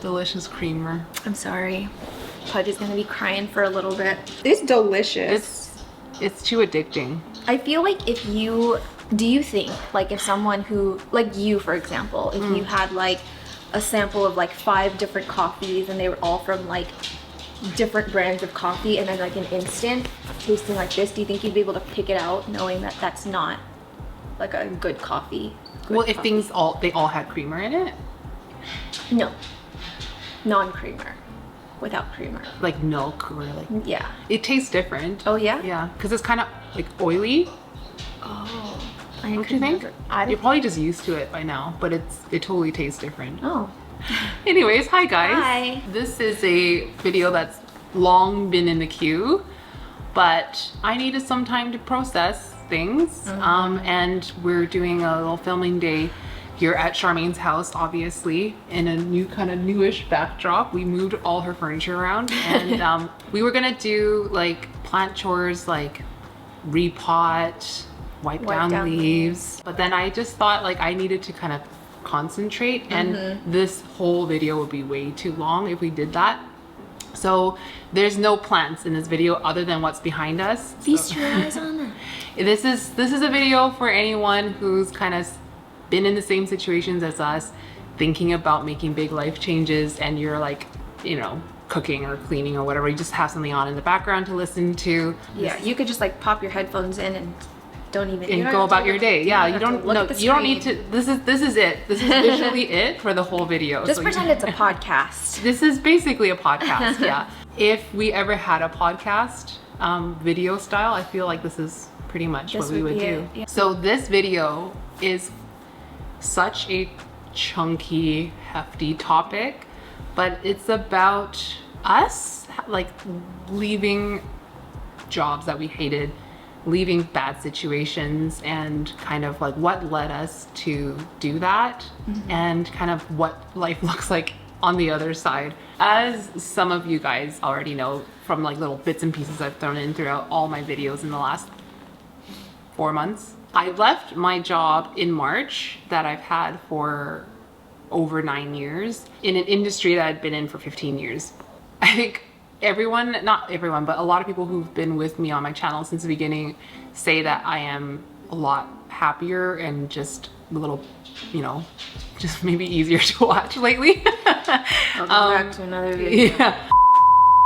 Delicious creamer. I'm sorry. Pudge is gonna be crying for a little bit. It's delicious. It's too addicting. I feel like do you think, like, if someone who, like you, for example, if you had, like, a sample of, like, 5 different coffees and they were all from, like, different brands of coffee and then, like, an instant tasting like this, do you think you'd be able to pick it out knowing that that's not, like, a good coffee? Well, if they all had creamer in it? No. Non-creamer. Without creamer. Like milk or like... Yeah. It tastes different. Oh, yeah? Yeah, because it's kind of, like, oily. Oh. Don't you think? You're probably just used to it by now, but it totally tastes different. Oh. Anyways, hi guys. Hi. This is a video that's long been in the queue, but I needed some time to process things. And we're doing a little filming day here at Charmaine's house, obviously, in a new kind of newish backdrop. We moved all her furniture around, and we were gonna do like plant chores, like repot, wipe down leaves. But then I just thought like I needed to kind of concentrate, and this whole video would be way too long if we did that. So there's no plants in this video other than what's behind us. Feast your eyes on them. This is a video for anyone who's kind of been in the same situations as us, thinking about making big life changes, and you're like, you know, cooking or cleaning or whatever. You just have something on in the background to listen to. Yeah, you could just like pop your headphones in and don't even and go about your day. Yeah, you don't need to. This is it. This is visually it for the whole video. Just pretend it's a podcast. This is basically a podcast. Yeah. If we ever had a podcast, video style, I feel like this is pretty much what we would do. Yeah. So this video is such a chunky, hefty topic, but it's about us like leaving jobs that we hated, leaving bad situations, and kind of like what led us to do that, and kind of what life looks like on the other side. As some of you guys already know from like little bits and pieces I've thrown in throughout all my videos in the last 4 months, I left my job in March that I've had for over 9 years in an industry that I'd been in for 15 years. I think not everyone, but a lot of people who've been with me on my channel since the beginning say that I am a lot happier and just a little, you know, just maybe easier to watch lately. I'll go back to another video. Yeah.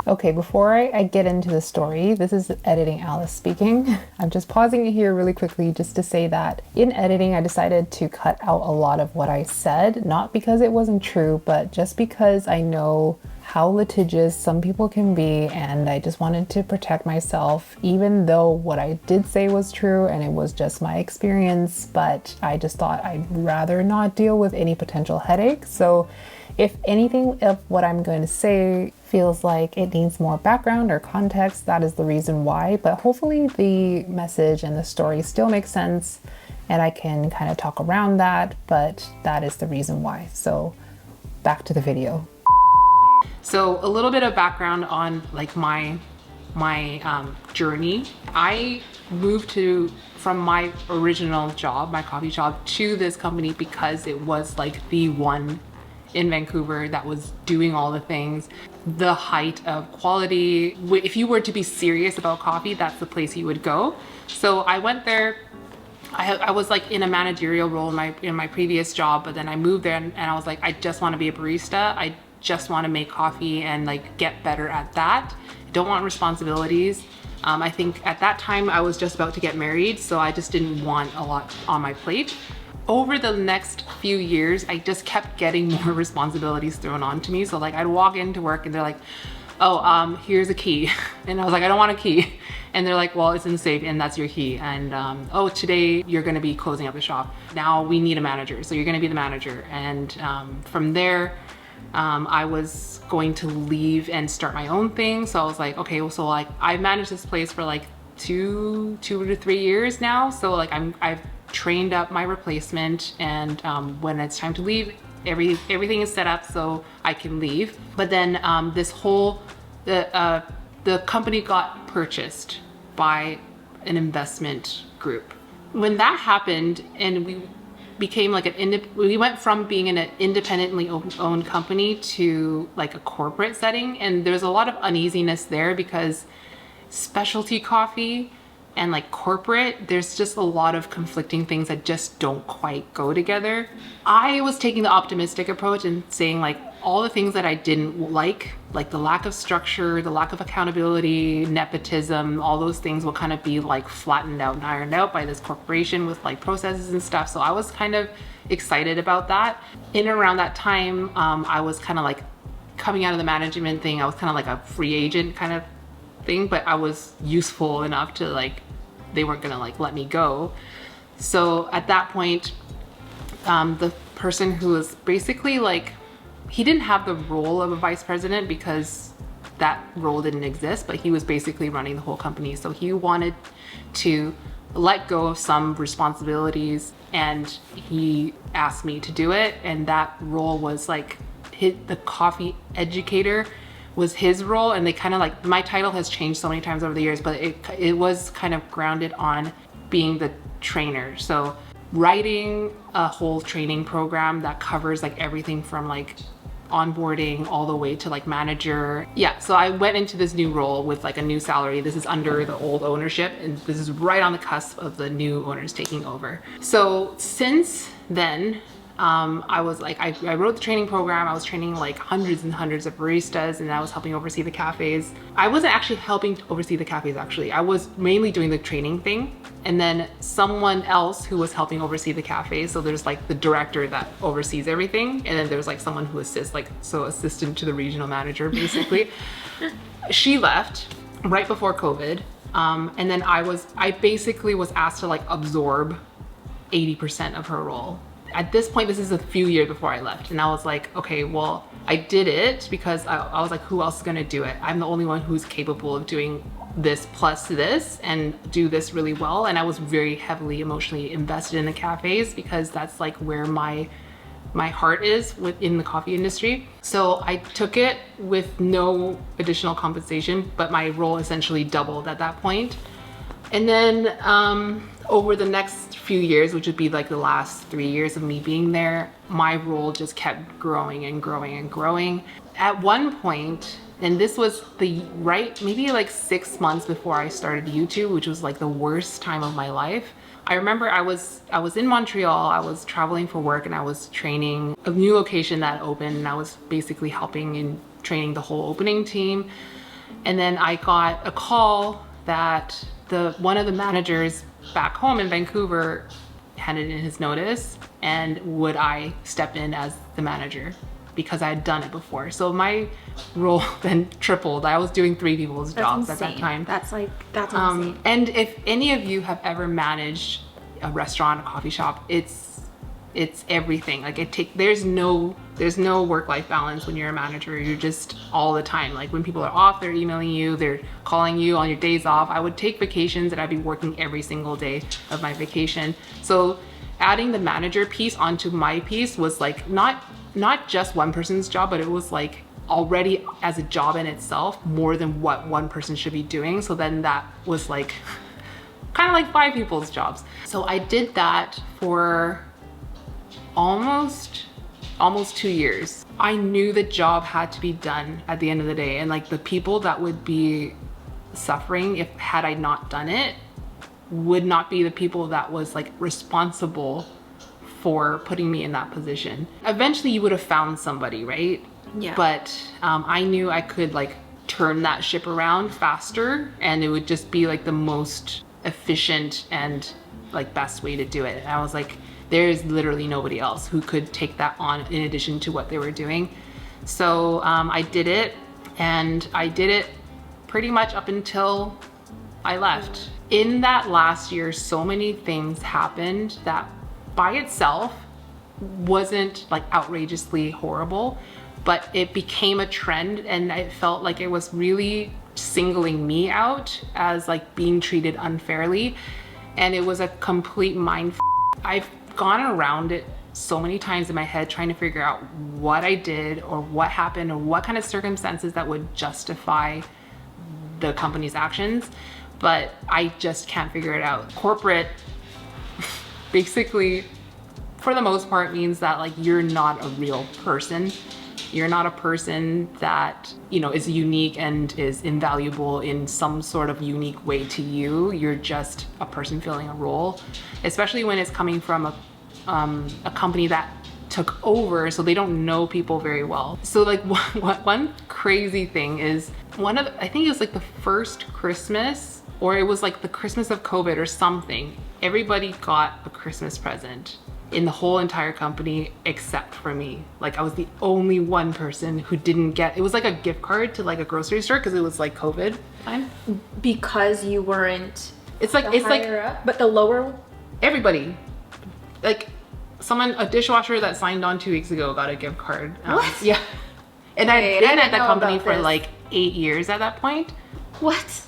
Okay, before I get into the story, this is Editing Alice speaking. I'm just pausing it here really quickly just to say that in editing, I decided to cut out a lot of what I said, not because it wasn't true, but just because I know how litigious some people can be, and I just wanted to protect myself, even though what I did say was true and it was just my experience, but I just thought I'd rather not deal with any potential headache. So if anything of what I'm going to say feels like it needs more background or context, that is the reason why. But hopefully the message and the story still makes sense and I can kind of talk around that, but that is the reason why. So back to the video. So a little bit of background on like my journey. I moved from my original job, my coffee shop, to this company because it was like the one in Vancouver that was doing all the things, the height of quality. If you were to be serious about coffee, that's the place you would go. So I went there. I was like in a managerial role in my previous job, but then I moved there and I was like, I just want to be a barista. I just want to make coffee and like get better at that. I don't want responsibilities. I think at that time I was just about to get married, so I just didn't want a lot on my plate. Over the next few years, I just kept getting more responsibilities thrown onto me. So like I'd walk into work and they're like, oh, here's a key. And I was like, I don't want a key. And they're like, well, it's in the safe and that's your key. And oh, today you're gonna be closing up the shop. Now we need a manager, so you're gonna be the manager. And from there, I was going to leave and start my own thing. So I was like, okay, well, so like I've managed this place for like two to 3 years now. So like I've trained up my replacement, and when it's time to leave, everything is set up so I can leave. But then the company got purchased by an investment group. When that happened and we became like we went from being in an independently owned company to like a corporate setting, and there's a lot of uneasiness there because specialty coffee and like corporate, there's just a lot of conflicting things that just don't quite go together. I was taking the optimistic approach and saying like all the things that I didn't like the lack of structure, the lack of accountability, nepotism, all those things will kind of be like flattened out and ironed out by this corporation with like processes and stuff. So I was kind of excited about that. In and around that time, I was kind of like coming out of the management thing. I was kind of like a free agent kind of thing, but I was useful enough to like, they weren't gonna like let me go. So at that point, the person who was basically like, he didn't have the role of a vice president because that role didn't exist, but he was basically running the whole company. So he wanted to let go of some responsibilities, and he asked me to do it. And that role was like the coffee educator was his role. And they kind of like, my title has changed so many times over the years, but it was kind of grounded on being the trainer. So writing a whole training program that covers like everything from like onboarding all the way to like manager. Yeah, so I went into this new role with like a new salary. This is under the old ownership, and this is right on the cusp of the new owners taking over. So since then, I was like, I wrote the training program. I was training like hundreds and hundreds of baristas, and I was helping oversee the cafes. I wasn't actually helping to oversee the cafes actually. I was mainly doing the training thing, and then someone else who was helping oversee the cafes. So there's like the director that oversees everything, and then there's like someone who assists, like so assistant to the regional manager basically. She left right before COVID, and then I basically was asked to like absorb 80% of her role. At this point, this is a few years before I left, and I was like, okay, well, I did it because I was like, who else is gonna do it? I'm the only one who's capable of doing this plus this and do this really well. And I was very heavily emotionally invested in the cafes because that's like where my heart is within the coffee industry. So I took it with no additional compensation, but my role essentially doubled at that point. And then over the next few years, which would be like the last 3 years of me being there, my role just kept growing and growing and growing. At one point, and this was maybe like 6 months before I started YouTube, which was like the worst time of my life. I remember I was in Montreal, I was traveling for work, and I was training a new location that opened, and I was basically helping in training the whole opening team. And then I got a call that one of the managers back home in Vancouver handed in his notice, and would I step in as the manager because I had done it before. So my role then tripled. I was doing 3 people's jobs at that time. That's insane. And if any of you have ever managed a restaurant, a coffee shop, it's everything. Like there's no work-life balance when you're a manager. You're just all the time. Like when people are off, they're emailing you, they're calling you on your days off. I would take vacations and I'd be working every single day of my vacation. So adding the manager piece onto my piece was like not just one person's job, but it was like already as a job in itself more than what one person should be doing. So then that was like kind of like 5 people's jobs. So I did that for almost 2 years. I knew the job had to be done at the end of the day, and like the people that would be suffering had I not done it would not be the people that was like responsible for putting me in that position. Eventually you would have found somebody, right? Yeah. But I knew I could like turn that ship around faster, and it would just be like the most efficient and like best way to do it. And I was like, there's literally nobody else who could take that on in addition to what they were doing. So I did it, and I did it pretty much up until I left. In that last year, so many things happened that by itself wasn't like outrageously horrible, but it became a trend, and I felt like it was really singling me out as like being treated unfairly, and it was a complete mind. I've gone around it so many times in my head trying to figure out what I did or what happened or what kind of circumstances that would justify the company's actions, but I just can't figure it out. Corporate basically for the most part means that like you're not a real person. You're not a person that, you know, is unique and is invaluable in some sort of unique way to you. You're just a person filling a role, especially when it's coming from a company that took over, so they don't know people very well. So like one crazy thing is I think it was like the first Christmas, or it was like the Christmas of COVID or something. Everybody got a Christmas present in the whole entire company except for me. Like I was the only one person who didn't get, it was like a gift card to like a grocery store because it was like COVID time. Because you weren't It's like, it's like up, but the lower, everybody, like a dishwasher that signed on 2 weeks ago got a gift card. What? Yeah. And Wait, I'd been I at didn't the know company about for this. like 8 years at that point. what?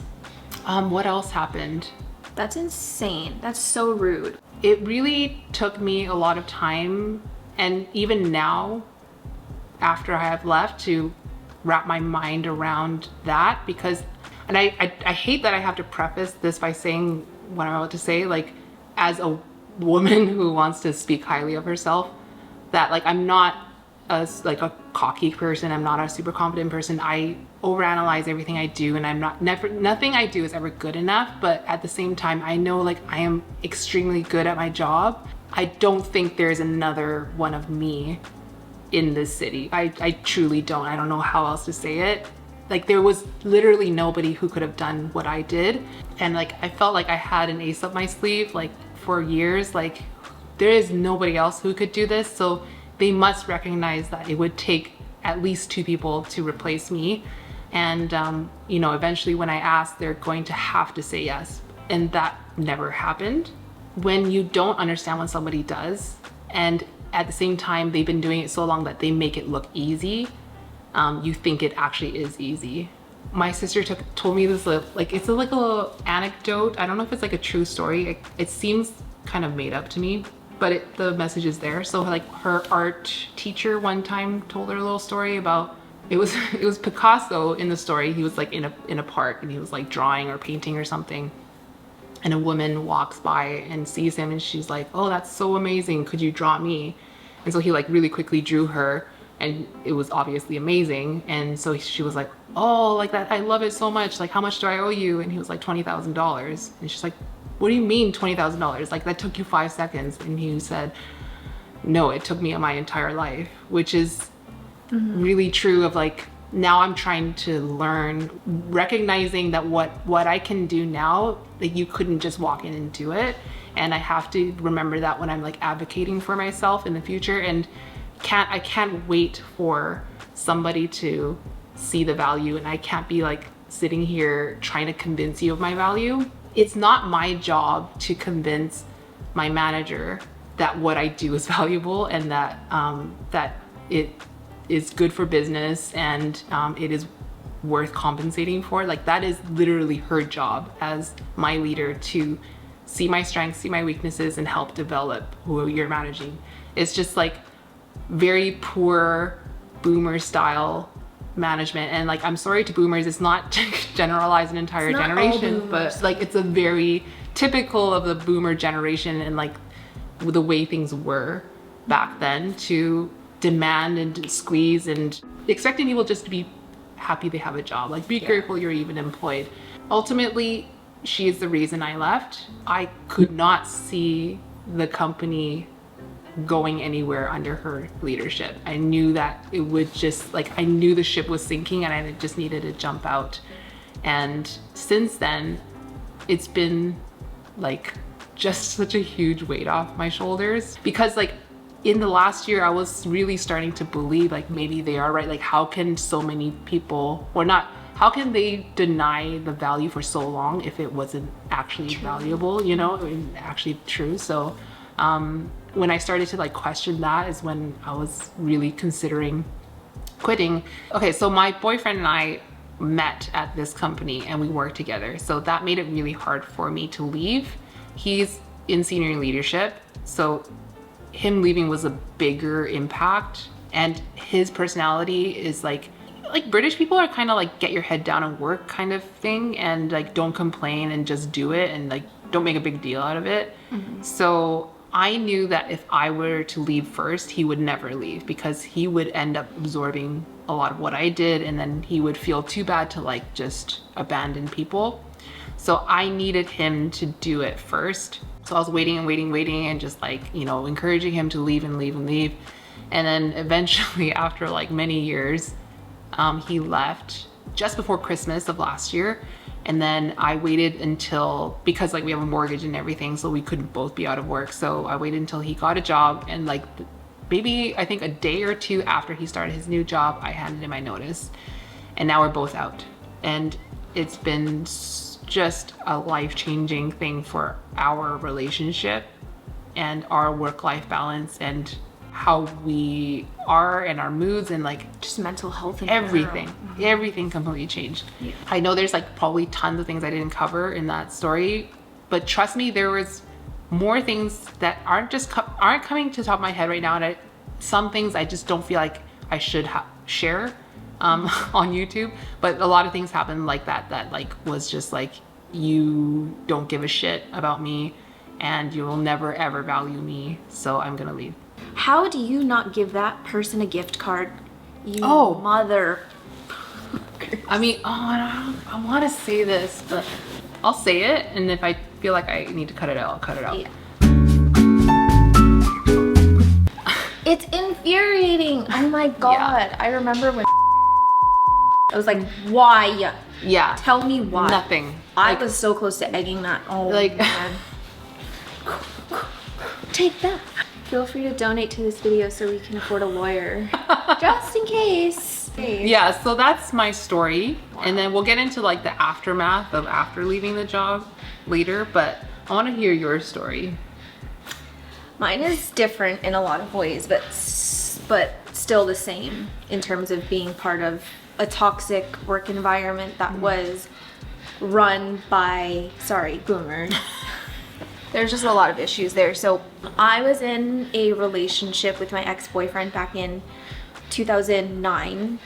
What else happened? That's insane. That's so rude. It really took me a lot of time, and even now, after I have left, to wrap my mind around that, because, and I hate that I have to preface this by saying what I'm about to say, like, as a woman who wants to speak highly of herself, that like I'm not a cocky person, I'm not a super confident person. I overanalyze everything I do, and nothing I do is ever good enough. But at the same time, I know like I am extremely good at my job. I don't think there's another one of me in this city. I truly don't. I don't know how else to say it. Like there was literally nobody who could have done what I did. And like I felt like I had an ace up my sleeve like for years. Like there is nobody else who could do this. So they must recognize that it would take at least 2 people to replace me. And, you know, eventually when I asked, they're going to have to say yes. And that never happened. When you don't understand what somebody does, and at the same time, they've been doing it so long that they make it look easy, you think it actually is easy. My sister told me this, like, it's like a little anecdote. I don't know if it's like a true story. It seems kind of made up to me, but the message is there. So like her art teacher one time told her a little story about, it was Picasso in the story. He was like in a park, and he was like drawing or painting or something. And a woman walks by and sees him, and she's like, "Oh, that's so amazing. Could you draw me?" And so he like really quickly drew her, and it was obviously amazing. And so she was like, "Oh, like that, I love it so much. Like, how much do I owe you?" And he was like, $20,000. And she's like, "What do you mean $20,000? Like that took you 5 seconds." And he said, "No, it took me my entire life," which is really true of like, now I'm trying to learn, recognizing that what I can do now, like you couldn't just walk in and do it. And I have to remember that when I'm like advocating for myself in the future, and I can't wait for somebody to see the value, and I can't be like sitting here trying to convince you of my value. It's not my job to convince my manager that what I do is valuable, and that that it is good for business, and it is worth compensating for. Like that is literally her job as my leader, to see my strengths, see my weaknesses, and help develop who you're managing. It's just like very poor boomer style management. And like, I'm sorry to boomers, it's not to generalize an entire It's not all generation, boomers. but like it's a very typical of the boomer generation, and like the way things were back then, to demand and squeeze and expecting people just to be happy they have a job. Like be grateful you're even employed. Ultimately, she is the reason I left. I could not see the company going anywhere under her leadership. I knew that it would just like, I knew the ship was sinking, and I just needed to jump out. And since then, it's been like just such a huge weight off my shoulders, because like in the last year, I was really starting to believe like maybe they are right. Like how can so many people, or not, how can they deny the value for so long if it wasn't actually valuable, you know, and actually true. So when I started to like question that is when I was really considering quitting. Okay, so my boyfriend and I met at this company and we worked together. So that made it really hard for me to leave. He's in senior leadership, so him leaving was a bigger impact. And his personality is like British people are kind of like get your head down and work kind of thing, and like don't complain and just do it, and like don't make a big deal out of it. So I knew that if I were to leave first, he would never leave because he would end up absorbing a lot of what I did, and then he would feel too bad to like just abandon people. So I needed him to do it first. So I was waiting and waiting and just like, you know, encouraging him to leave and leave and leave. And then eventually after like many years, he left just before Christmas of last year. And then I waited until, because like we have a mortgage and everything, so we couldn't both be out of work. So I waited until he got a job, and like maybe I think a day or two after he started his new job, I handed in my notice, and now we're both out. And it's been just a life-changing thing for our relationship and our work-life balance and how we are and our moods and like Just mental health and everything completely changed. Yeah. I know there's like probably tons of things I didn't cover in that story, but trust me, there was more things that aren't coming to the top of my head right now, and some things I just don't feel like I should share on YouTube. But a lot of things happened like that like was just like, you don't give a shit about me and you will never ever value me, so I'm gonna leave. How do you not give that person a gift card? You mother. I mean, I want to say this, but I'll say it, and if I feel like I need to cut it out, I'll cut it out. Yeah. It's infuriating. Oh my god. Yeah. I remember when I was like, why? Yeah. Tell me why. Nothing. I was so close to egging that. Oh like, man. Take that. Feel free to donate to this video so we can afford a lawyer. Just in case. Yeah, so that's my story. Wow. And then we'll get into like the aftermath of after leaving the job later, but I want to hear your story. Mine is different in a lot of ways, but still the same in terms of being part of a toxic work environment that was run by, boomers. There's just a lot of issues there. So I was in a relationship with my ex-boyfriend back in 2009,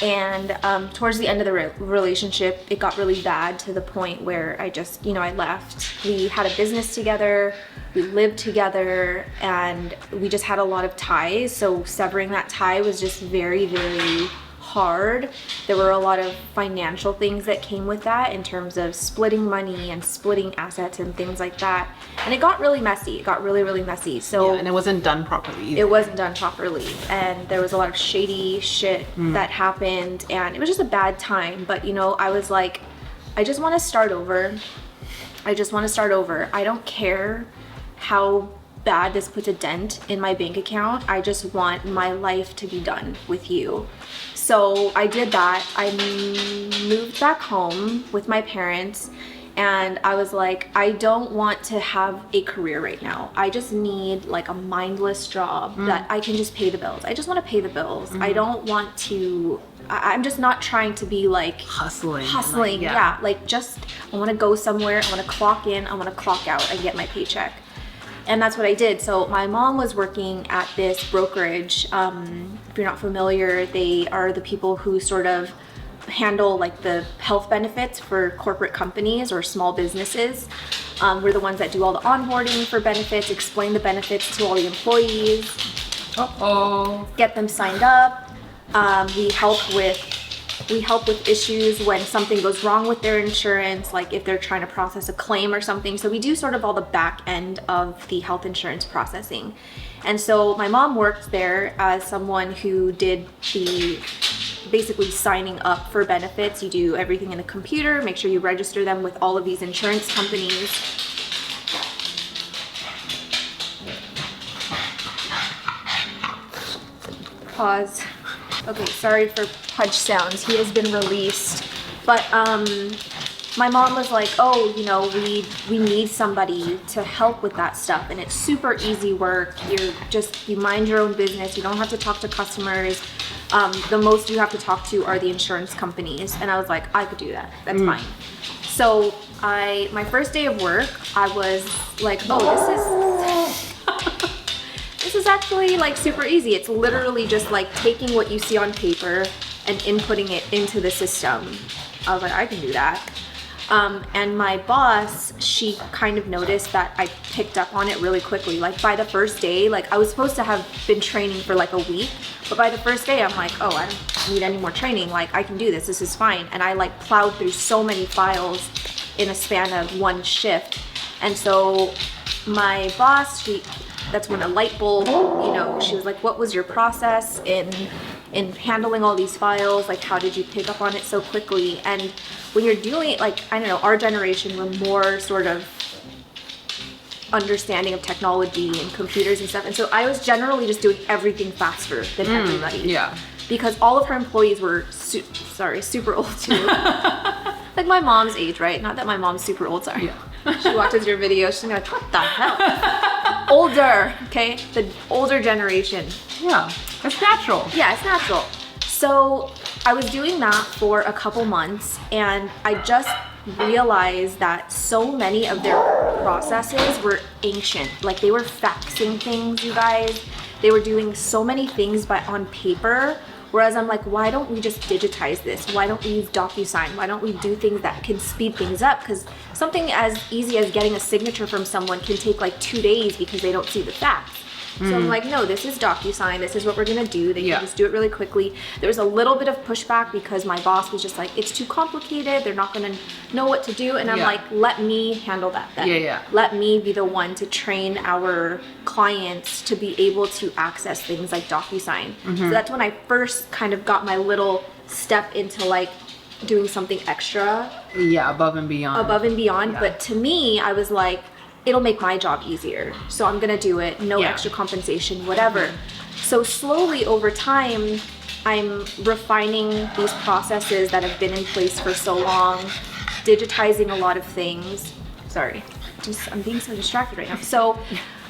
and towards the end of the relationship, it got really bad to the point where I just, I left. We had a business together, we lived together, and we just had a lot of ties. So severing that tie was just very, very hard. There were a lot of financial things that came with that in terms of splitting money and splitting assets and things like that. And it got really messy. It got really, really messy. So yeah, and it wasn't done properly either. It wasn't done properly. And there was a lot of shady shit that happened, and it was just a bad time. But I was like, I just want to start over. I don't care how bad this puts a dent in my bank account. I just want my life to be done with you. So I did that. I moved back home with my parents, and I was like, I don't want to have a career right now. I just need like a mindless job that I can just pay the bills. I just want to pay the bills. I don't want to, I'm just not trying to be like hustling. Like, yeah. Like just, I want to go somewhere. I want to clock in. I want to clock out. I get my paycheck. And that's what I did. So my mom was working at this brokerage. If you're not familiar, they are the people who sort of handle like the health benefits for corporate companies or small businesses. We're the ones that do all the onboarding for benefits, explain the benefits to all the employees, get them signed up. We help with issues when something goes wrong with their insurance, like if they're trying to process a claim or something. So we do sort of all the back end of the health insurance processing. And so my mom worked there as someone who did the basically signing up for benefits. You do everything in a computer, make sure you register them with all of these insurance companies. Pause. Okay, sorry for Pudge sounds. He has been released. But my mom was like, oh, we need somebody to help with that stuff. And it's super easy work. You mind your own business. You don't have to talk to customers. The most you have to talk to are the insurance companies. And I was like, I could do that. That's fine. So my first day of work, I was like, oh, this is actually like super easy. It's literally just like taking what you see on paper and inputting it into the system. I was like, I can do that. And my boss, she kind of noticed that I picked up on it really quickly. Like by the first day, like I was supposed to have been training for like a week, but by the first day I'm like, oh, I don't need any more training. Like I can do this, this is fine. And I like plowed through so many files in a span of one shift. And so my boss, that's when a light bulb, she was like, what was your process in handling all these files? Like, how did you pick up on it so quickly? And when you're doing, like, I don't know, our generation, we're more sort of understanding of technology and computers and stuff. And so I was generally just doing everything faster than everybody. Yeah. Because all of her employees were, super old too. Like my mom's age, right? Not that my mom's super old, sorry. Yeah. She watches your videos, she's gonna be like, what the hell? Older, okay? The older generation. Yeah, it's natural. Yeah, it's natural. So I was doing that for a couple months, and I just realized that so many of their processes were ancient. Like they were faxing things, you guys. They were doing so many things on paper. Whereas I'm like, why don't we just digitize this? Why don't we use DocuSign? Why don't we do things that can speed things up? Because something as easy as getting a signature from someone can take like 2 days because they don't see the fax. So I'm like, no, this is DocuSign. This is what we're gonna do. They can just do it really quickly. There was a little bit of pushback because my boss was just like, it's too complicated. They're not gonna know what to do. And I'm like, let me handle that then. Let me be the one to train our clients to be able to access things like DocuSign. So that's when I first kind of got my little step into like doing something extra. Yeah, above and beyond. Yeah. But to me, I was like, it'll make my job easier. So I'm gonna do it, no extra compensation, whatever. So slowly over time, I'm refining these processes that have been in place for so long, digitizing a lot of things. Sorry, I'm being so distracted right now. So,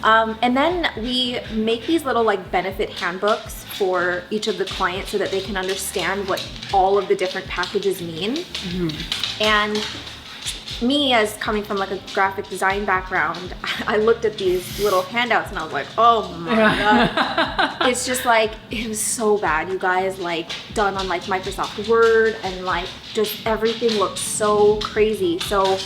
and then we make these little like benefit handbooks for each of the clients so that they can understand what all of the different packages mean. And me, as coming from like a graphic design background, I looked at these little handouts and I was like, oh my god. It's just like, it was so bad, you guys, like done on like Microsoft Word, and like just everything looked so crazy. So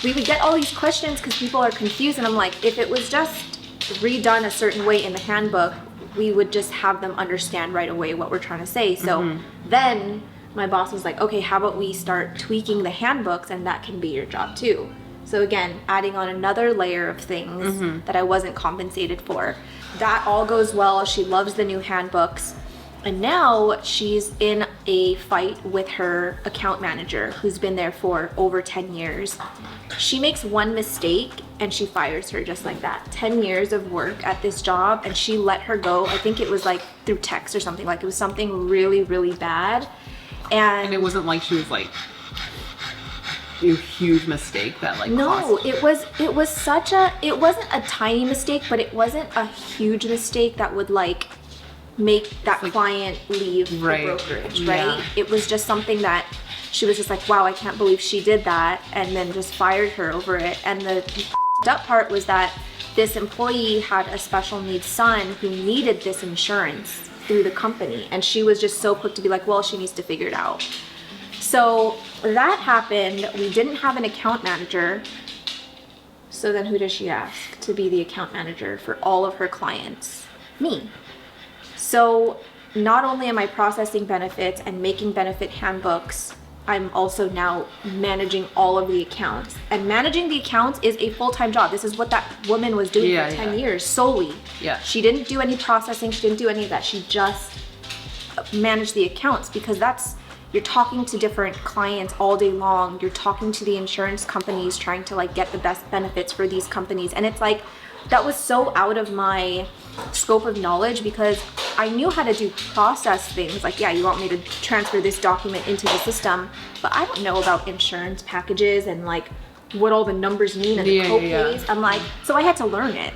we would get all these questions because people are confused, and I'm like, if it was just redone a certain way in the handbook, we would just have them understand right away what we're trying to say. So then my boss was like, okay, how about we start tweaking the handbooks, and that can be your job too. So again, adding on another layer of things that I wasn't compensated for. That all goes well. She loves the new handbooks. And now she's in a fight with her account manager, who's been there for over 10 years. She makes one mistake and she fires her just like that. 10 years of work at this job, and she let her go. I think it was like through text or something. Like it was something really, really bad. And it wasn't like she was like a huge mistake that like no, cost. it wasn't a tiny mistake, but it wasn't a huge mistake that would like make that client leave the brokerage, right? It was just something that she was just like, wow, I can't believe she did that, and then just fired her over it. And the up part was that this employee had a special needs son who needed this insurance through the company, and she was just so quick to be like, well, she needs to figure it out. So that happened. We didn't have an account manager. So then who does she ask to be the account manager for all of her clients? Me. So not only am I processing benefits and making benefit handbooks, I'm also now managing all of the accounts. And managing the accounts is a full-time job. This is what that woman was doing for 10 years solely. She didn't do any processing. She didn't do any of that. She just managed the accounts, because you're talking to different clients all day long. You're talking to the insurance companies, trying to like get the best benefits for these companies. And it's like, that was so out of my scope of knowledge, because I knew how to do process things. Like, yeah, you want me to transfer this document into the system, but I don't know about insurance packages and like what all the numbers mean and the co-pays. I'm like, so I had to learn it.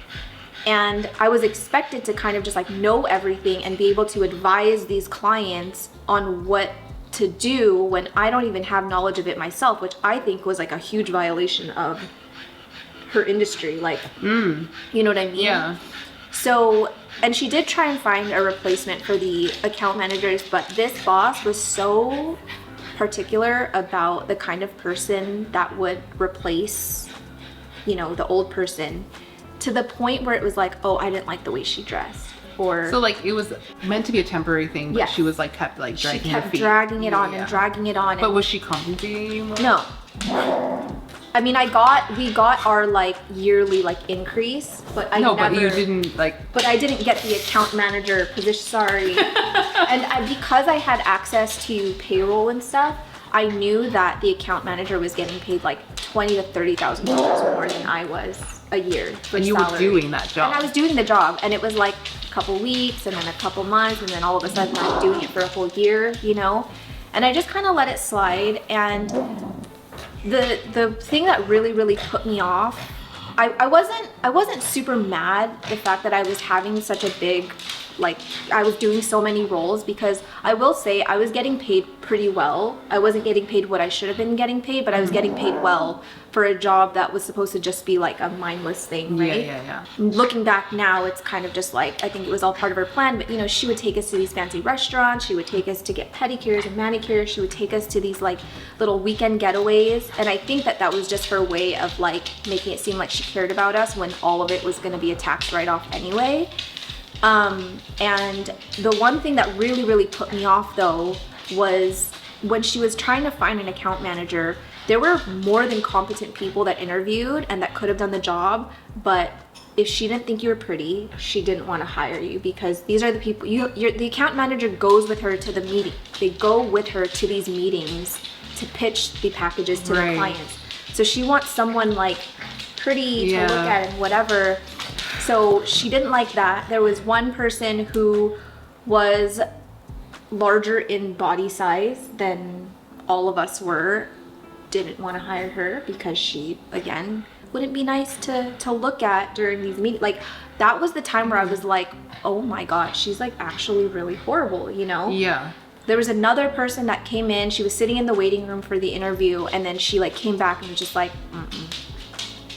And I was expected to kind of just like know everything and be able to advise these clients on what to do when I don't even have knowledge of it myself, which I think was like a huge violation of her industry. Like, you know what I mean? Yeah. So, and she did try and find a replacement for the account managers, but this boss was so particular about the kind of person that would replace, you know, the old person, to the point where it was like, oh, I didn't like the way she dressed. Or So like it was meant to be a temporary thing, but Yes. she was like kept like she dragging her kept feet. dragging it on Yeah. and dragging it on. But and, was she compensating you more? no. I mean, we got our like yearly like increase, but I No, never. but you didn't like. But I didn't get the account manager position. Sorry. Because I had access to payroll and stuff, I knew that the account manager was getting paid like $20,000 to $30,000 more than I was a year. For And you were salary. doing that job. And I was doing the job, and it was like a couple weeks, and then a couple months, and then all of a sudden I'm doing it for a whole year, you know. And I just kind of let it slide. And the thing that really put me off, I wasn't super mad the fact that I was having such a big, like, I was doing so many roles, because I will say I was getting paid pretty well. I wasn't getting paid what I should have been getting paid, but I was getting paid well for a job that was supposed to just be like a mindless thing, right? Yeah. Looking back now, it's kind of just like, I think it was all part of her plan, but you know, she would take us to these fancy restaurants, she would take us to get pedicures and manicures, she would take us to these like little weekend getaways, and I think that was just her way of like making it seem like she cared about us when all of it was going to be a tax write-off anyway. And the one thing that really put me off though was when she was trying to find an account manager. There were more than competent people that interviewed and that could have done the job, but if she didn't think you were pretty, she didn't want to hire you, because these are the people, the account manager goes with her to the meeting. They go with her to these meetings to pitch the packages to Right. the clients. So she wants someone like pretty to look Yeah. at and whatever. So she didn't like that. There was one person who was larger in body size than all of us were. Didn't want to hire her because she, again, wouldn't be nice to look at during these meetings. Like, that was the time where I was like, oh my god, she's like actually really horrible, you know? Yeah. There was another person that came in, she was sitting in the waiting room for the interview, and then she like came back and was just like,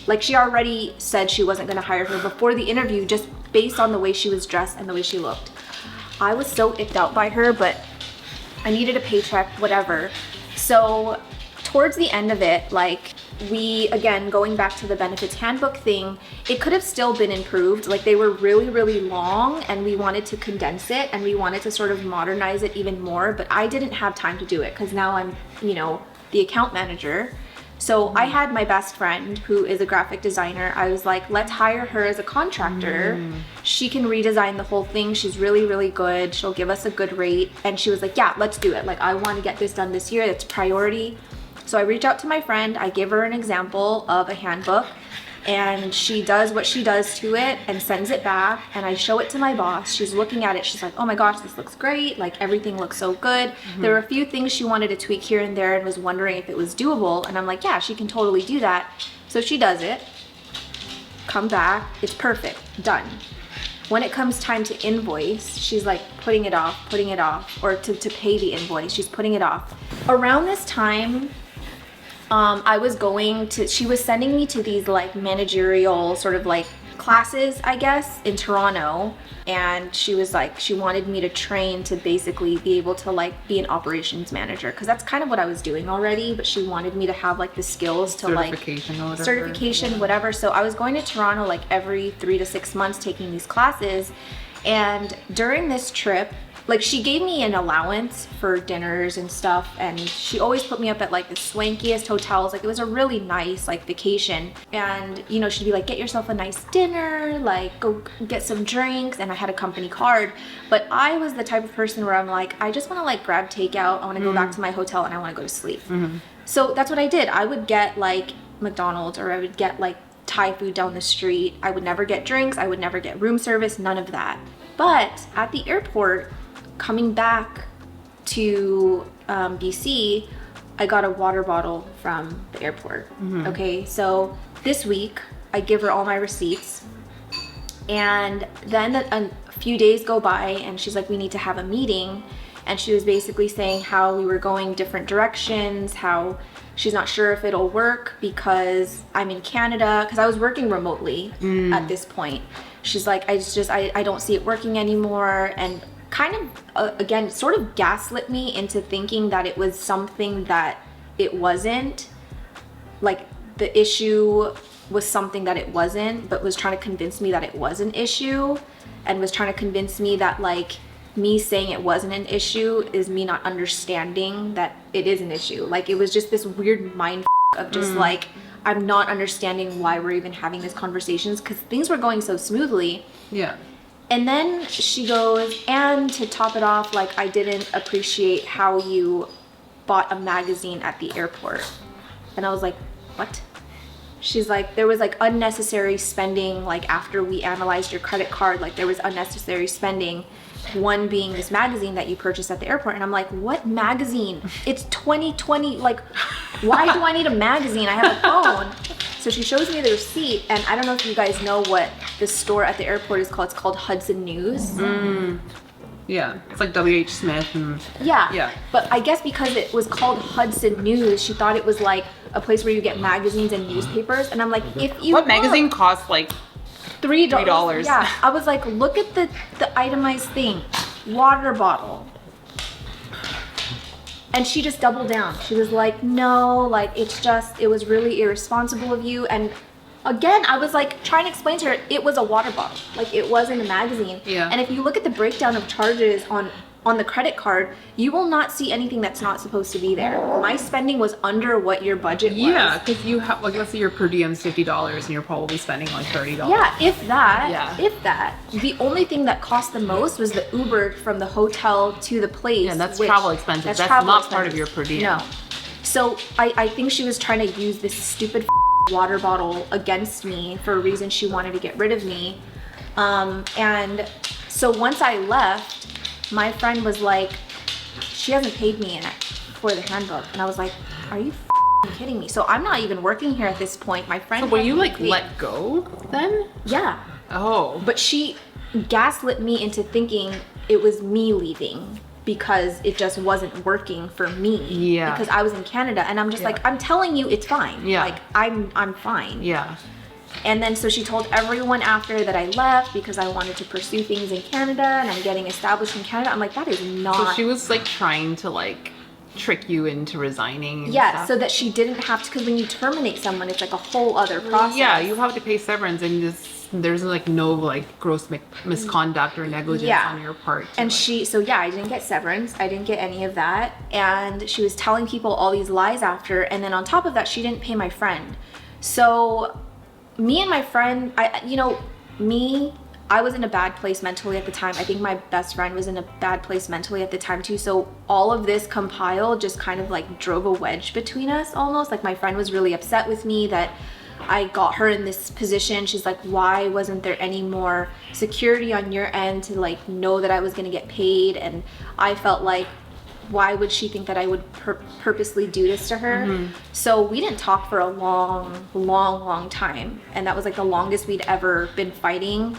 like she already said she wasn't gonna hire her before the interview, just based on the way she was dressed and the way she looked. I was so icked out by her, but I needed a paycheck, whatever. So towards the end of it, like, we, again, going back to the benefits handbook thing, it could have still been improved. Like, they were really long, and we wanted to condense it, and we wanted to sort of modernize it even more, but I didn't have time to do it because now I'm, you know, the account manager. So I had my best friend who is a graphic designer. I was like, let's hire her as a contractor. She can redesign the whole thing. She's really good. She'll give us a good rate. And she was like, yeah, let's do it. Like, I want to get this done this year. That's priority. So I reach out to my friend. I give her an example of a handbook, and she does what she does to it and sends it back, and I show it to my boss. She's looking at it. She's like, oh my gosh, this looks great. Like, everything looks so good. There were a few things she wanted to tweak here and there and was wondering if it was doable. And I'm like, yeah, she can totally do that. So she does it. Come back. It's perfect. Done. When it comes time to invoice, she's like putting it off, or to pay the invoice, she's putting it off. Around this time, she was sending me to these like managerial sort of like classes, I guess, in Toronto. And she was like, she wanted me to train to basically be able to like be an operations manager. Cause that's kind of what I was doing already, but she wanted me to have like the skills to like Certification or whatever. certification, whatever. So I was going to Toronto like every 3 to 6 months taking these classes. And during this trip, like, she gave me an allowance for dinners and stuff, and she always put me up at like the swankiest hotels. Like, it was a really nice like vacation. And you know, she'd be like, get yourself a nice dinner, like go get some drinks. And I had a company card, but I was the type of person where I'm like, I just want to like grab takeout, I want to go back to my hotel, and I want to go to sleep. So that's what I did. I would get like McDonald's, or I would get like Thai food down the street. I would never get drinks, I would never get room service, none of that. But at the airport, coming back to BC, I got a water bottle from the airport. Okay, so this week I give her all my receipts, and then a few days go by, and she's like, we need to have a meeting. And she was basically saying how we were going different directions, how she's not sure if it'll work because I'm in Canada, because I was working remotely at this point. She's like, I don't see it working anymore. And kind of again sort of gaslit me into thinking that it was something that it wasn't. Like the issue was something that it wasn't, but was trying to convince me that it was an issue, and was trying to convince me that like me saying it wasn't an issue is me not understanding that it is an issue. Like it was just this weird mind of just like, I'm not understanding why we're even having these conversations because things were going so smoothly. Yeah. And then she goes, and to top it off, like I didn't appreciate how you bought a magazine at the airport. And I was like, what? She's like, there was like unnecessary spending, like after we analyzed your credit card, like there was unnecessary spending. One being this magazine that you purchased at the airport. And I'm like, what magazine? It's 2020. Like, why do I need a magazine? I have a phone. So she shows me the receipt, and I don't know if you guys know what the store at the airport is called. It's called Hudson News. Yeah. It's like W.H. Smith and Yeah. Yeah. But I guess because it was called Hudson News, she thought it was like a place where you get magazines and newspapers. And I'm like, if you what magazine costs like $3. Yeah. I was like, look at the itemized thing. Water bottle. And she just doubled down. She was like, no, like it was really irresponsible of you. And again, I was like trying to explain to her it was a water bottle. Like it wasn't a magazine. Yeah. And if you look at the breakdown of charges on the credit card, you will not see anything that's not supposed to be there. My spending was under what your budget was. Yeah, because you have like, let's say your per diem's $50 and you're probably spending like $30. Yeah, if that. Yeah. If that. The only thing that cost the most was the Uber from the hotel to the place. Yeah, that's which- travel expenses. That's travel not part of expenses. your per diem. No. So I think she was trying to use this stupid water bottle against me for a reason she wanted to get rid of me. And so once I left, my friend was like, she hasn't paid me yet for the handbook. And I was like, are you kidding me? So I'm not even working here at this point. My friend. So were you hasn't like paid- let go then? Yeah. Oh. But she gaslit me into thinking it was me leaving because it just wasn't working for me. Yeah. Because I was in Canada, and I'm just Yeah. like, I'm telling you it's fine. Yeah. Like I'm fine. Yeah. And then so she told everyone after that I left because I wanted to pursue things in Canada and I'm getting established in Canada. I'm like, that is not. So she was like trying to like trick you into resigning. And Yeah, stuff. so that she didn't have to, because when you terminate someone, it's like a whole other process. Yeah, you have to pay severance, and there's like no like gross misconduct or negligence Yeah. on your part. And I didn't get severance. I didn't get any of that. And she was telling people all these lies after. And then on top of that, she didn't pay my friend. So me and my friend, I was in a bad place mentally at the time. I think my best friend was in a bad place mentally at the time too. So all of this compiled just kind of like drove a wedge between us almost. Like my friend was really upset with me that I got her in this position. She's like, why wasn't there any more security on your end to like know that I was gonna get paid? And I felt like, why would she think that I would purposely do this to her? Mm-hmm. So we didn't talk for a long time. And that was like the longest we'd ever been fighting.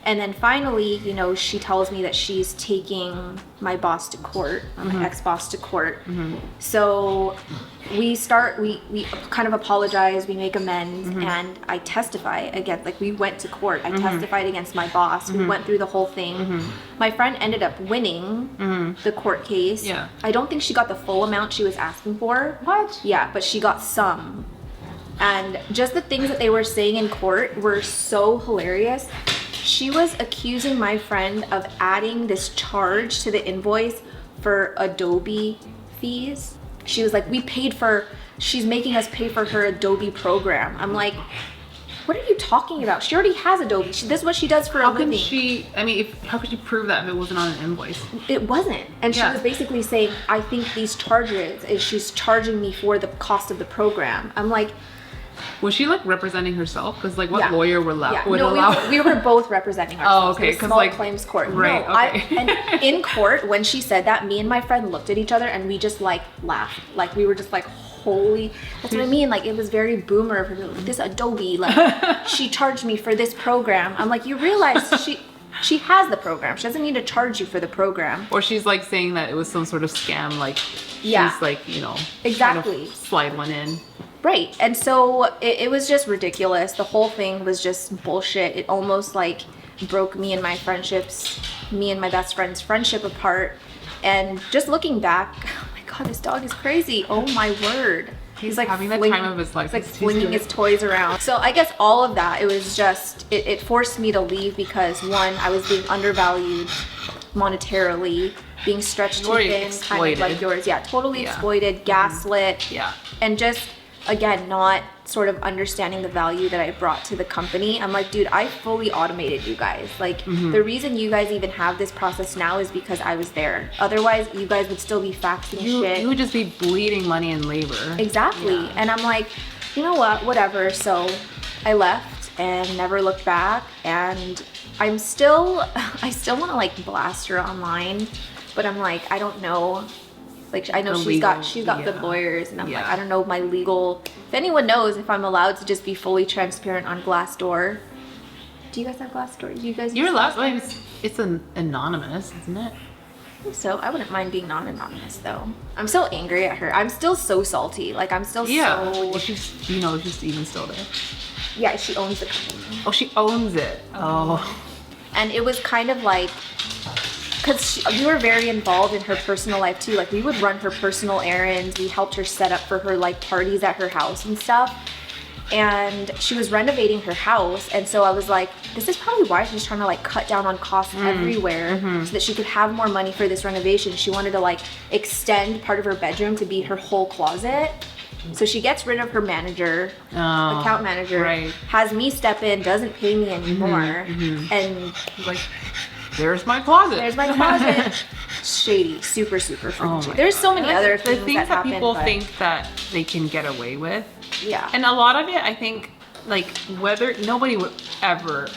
And then finally, she tells me that she's taking my boss to court, my ex-boss to court. So we kind of apologize, we make amends, and I testify again. Like we went to court, I testified against my boss. We went through the whole thing. My friend ended up winning the court case. Yeah. I don't think she got the full amount she was asking for. What? Yeah, but she got some. And just the things that they were saying in court were so hilarious. She was accusing my friend of adding this charge to the invoice for Adobe fees. She was like, she's making us pay for her Adobe program. I'm like, what are you talking about? She already has Adobe. This is what she does for a living. How could she prove that if it wasn't on an invoice? It wasn't. And she Yeah. was basically saying, I think these charges is she's charging me for the cost of the program. I'm like, Was she like representing herself? Because like what Yeah. lawyer would allow? yeah. would No, allow? we were both representing ourselves. okay, It was 'cause, small like- claims court. right, No, okay. and in court, when she said that, me and my friend looked at each other and we just like laughed. Like we were just like, holy, that's what I mean. Like it was very boomer of her. This Adobe, like she charged me for this program. I'm like, you realize she has the program. She doesn't need to charge you for the program. Or she's like saying that it was some sort of scam. Like Yeah. she's like Exactly. kind of slide one in. Right. And so it was just ridiculous. The whole thing was just bullshit. It almost like broke me and my friendships me and my best friend's friendship apart. And just looking back, oh my god, this dog is crazy. Oh my word. He's like having the time of his life. He's like flinging his toys around. So I guess all of that, it was just, it forced me to leave because one, I was being undervalued monetarily, being stretched too thin, kind of like yours. Yeah, totally exploited, gaslit. Yeah. And just, again, not sort of understanding the value that I brought to the company. I'm like, dude, I fully automated you guys. Like, the reason you guys even have this process now is because I was there. Otherwise, you guys would still be faxing shit. You would just be bleeding money and labor. Exactly. Yeah. And I'm like, you know what, whatever. So I left and never looked back. And I still want to like blast her online, but I'm like, I don't know. Like, I know she's got good lawyers, and I'm like, I don't know my legal. If anyone knows if I'm allowed to just be fully transparent on Glassdoor. Do you guys have Glassdoor? Do you guys? You're allowed. It's an anonymous, isn't it? I think so. I wouldn't mind being non-anonymous though. I'm still angry at her. I'm still so salty. Like, I'm still so. Well, she's even still there. Yeah, she owns the company. Oh, she owns it. Oh. And it was kind of like, because we were very involved in her personal life too. Like, we would run her personal errands. We helped her set up for her like parties at her house and stuff. And she was renovating her house. And so I was like, this is probably why she's trying to like cut down on costs everywhere so that she could have more money for this renovation. She wanted to like extend part of her bedroom to be her whole closet. So she gets rid of her manager, account manager, has me step in, doesn't pay me anymore. And like, there's my closet. There's my closet. Shady, super freaking shady. There's so many other things the things that people happen, think that they can get away with. Yeah. And a lot of it, I think, like, whether nobody would ever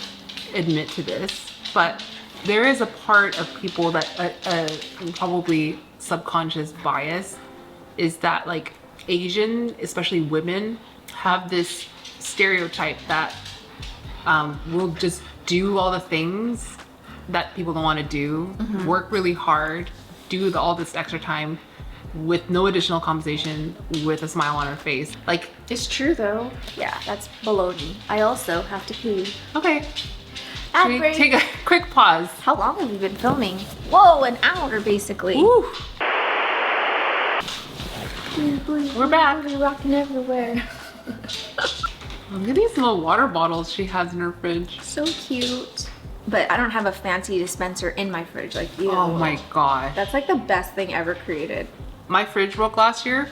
admit to this, but there is a part of people that probably subconscious bias is that, like, Asian, especially women, have this stereotype that will just do all the things that people don't want to do, work really hard, do all this extra time with no additional compensation, with a smile on her face. Like, It's true though. Yeah, that's baloney. I also have to pee. okay, Ad should we break. take a quick pause? How long have we been filming? Whoa, an hour basically. Woo. We're back. We're rocking everywhere. Look at these little water bottles she has in her fridge. So cute. But I don't have a fancy dispenser in my fridge like you. Oh my god. That's like the best thing ever created. My fridge broke last year,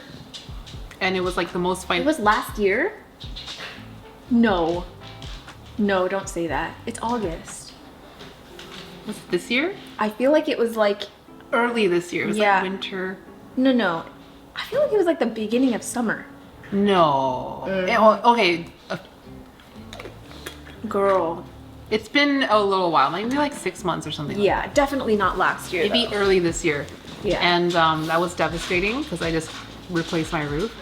and it was like the most fun. It was last year? No. No, don't say that. It's August. Was it this year? I feel like it was like, Early this year. It was Yeah. like winter. no. I feel like it was like the beginning of summer. No. Okay. Girl. It's been a little while, maybe like 6 months or something. Yeah, definitely not last year. Maybe though. early this year. Yeah. And that was devastating because I just replaced my roof.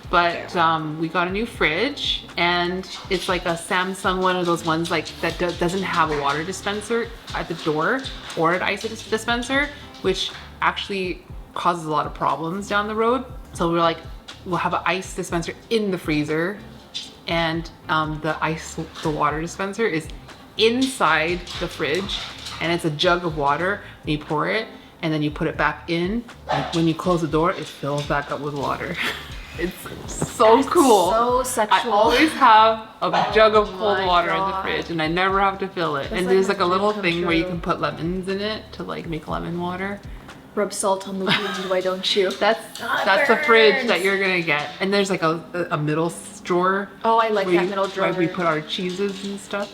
But we got a new fridge, and it's like a Samsung, one of those ones like that doesn't have a water dispenser at the door or an ice dispenser, which actually causes a lot of problems down the road. So we're like, we'll have an ice dispenser in the freezer, and the water dispenser is inside the fridge, and it's a jug of water, and you pour it, and then you put it back in, and when you close the door, it fills back up with water. It's so cool. So sexual. I always have a jug of cold my water in the God. fridge, and I never have to fill it. And like there's my like a little dream come thing where you true. can put lemons in it to like make lemon water. Rub salt on the wound, why don't you? That's it the fridge burns. that you're gonna get. And there's like a middle drawer. Oh, I like where that middle drawer. Where we put our cheeses and stuff.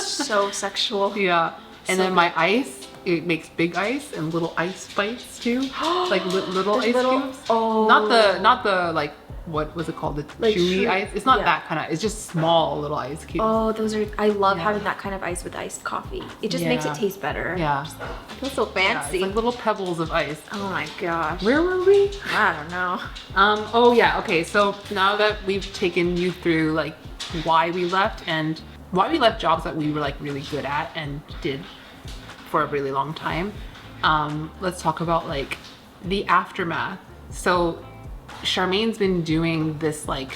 So sexual. Yeah. And So then my ice, it makes big ice and little ice bites too. Like little There's ice little- cubes. oh. Not the like, what was it called? The Like chewy chewy- ice. It's not yeah. that kind of, it's just small little ice cubes. Oh, those are, I love Yeah. having that kind of ice with iced coffee. It just makes Yeah. it taste better. Yeah. I feel so Yeah, fancy. it's like little pebbles of ice. Oh my gosh. Where were we? I don't know. Oh yeah, okay, so now that we've taken you through like why we left and why we left jobs that we were like really good at and did for a really long time, let's talk about like the aftermath. So Charmaine's been doing this like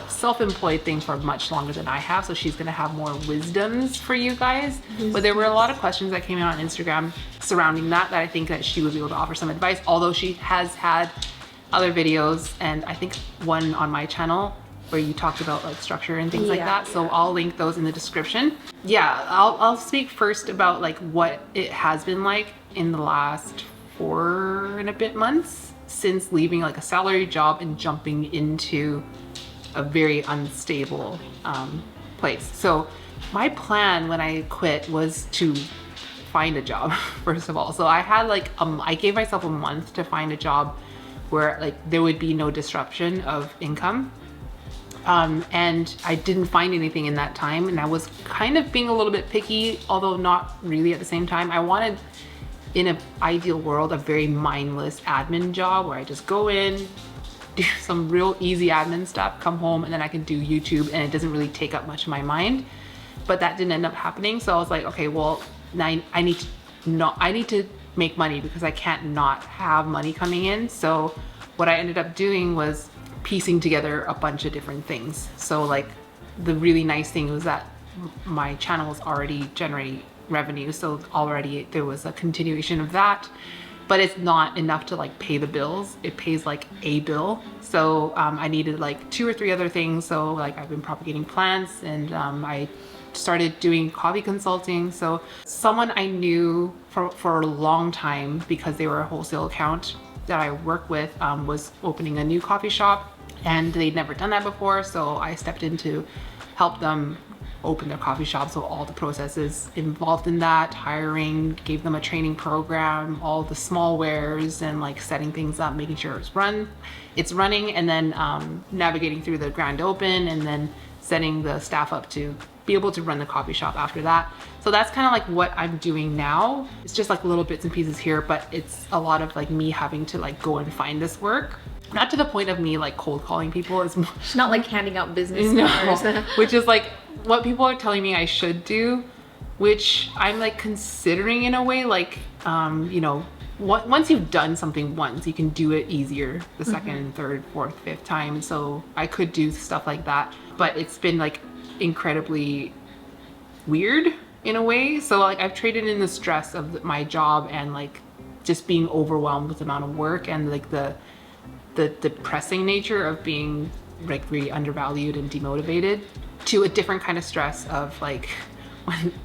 self-employed thing for much longer than I have, so she's gonna have more wisdoms for you guys. But there were a lot of questions that came in on Instagram surrounding that I think that she would be able to offer some advice, although she has had other videos, and I think one on my channel where you talked about like structure and things like that. So I'll link those in the description. Yeah, I'll speak first about like what it has been like in the last 4 and a bit months since leaving like a salary job and jumping into a very unstable place. So my plan when I quit was to find a job first of all. So I had like I gave myself a month to find a job where like there would be no disruption of income. And I didn't find anything in that time, and I was kind of being a little bit picky, although not really at the same time. I wanted, in an ideal world, a very mindless admin job where I just go in, do some real easy admin stuff, come home, and then I can do YouTube, and it doesn't really take up much of my mind. But that didn't end up happening, so I was like, okay, well, I need to make money because I can't not have money coming in. So what I ended up doing was piecing together a bunch of different things. So like the really nice thing was that my channel was already generating revenue, so already there was a continuation of that, but it's not enough to like pay the bills. It pays like a bill. So I needed like 2 or 3 other things. So like I've been propagating plants, and I started doing coffee consulting. So someone I knew for a long time because they were a wholesale account that I work with was opening a new coffee shop, and they'd never done that before. So I stepped in to help them open their coffee shop. So all the processes involved in that, hiring, gave them a training program, all the small wares and like setting things up, making sure it's running, and then navigating through the grand open, and then setting the staff up to be able to run the coffee shop after that. So that's kind of like what I'm doing now. It's just like little bits and pieces here, but it's a lot of like me having to like go and find this work. Not to the point of me like cold calling people. It's more, Not like handing out business no, cards. which is like what people are telling me I should do, which I'm like considering in a way. Like you know, once you've done something once, you can do it easier the second, third, fourth, fifth time. So I could do stuff like that, but it's been like incredibly weird in a way. So like I've traded in the stress of my job and like just being overwhelmed with the amount of work and like the depressing nature of being like really undervalued and demotivated, to a different kind of stress of like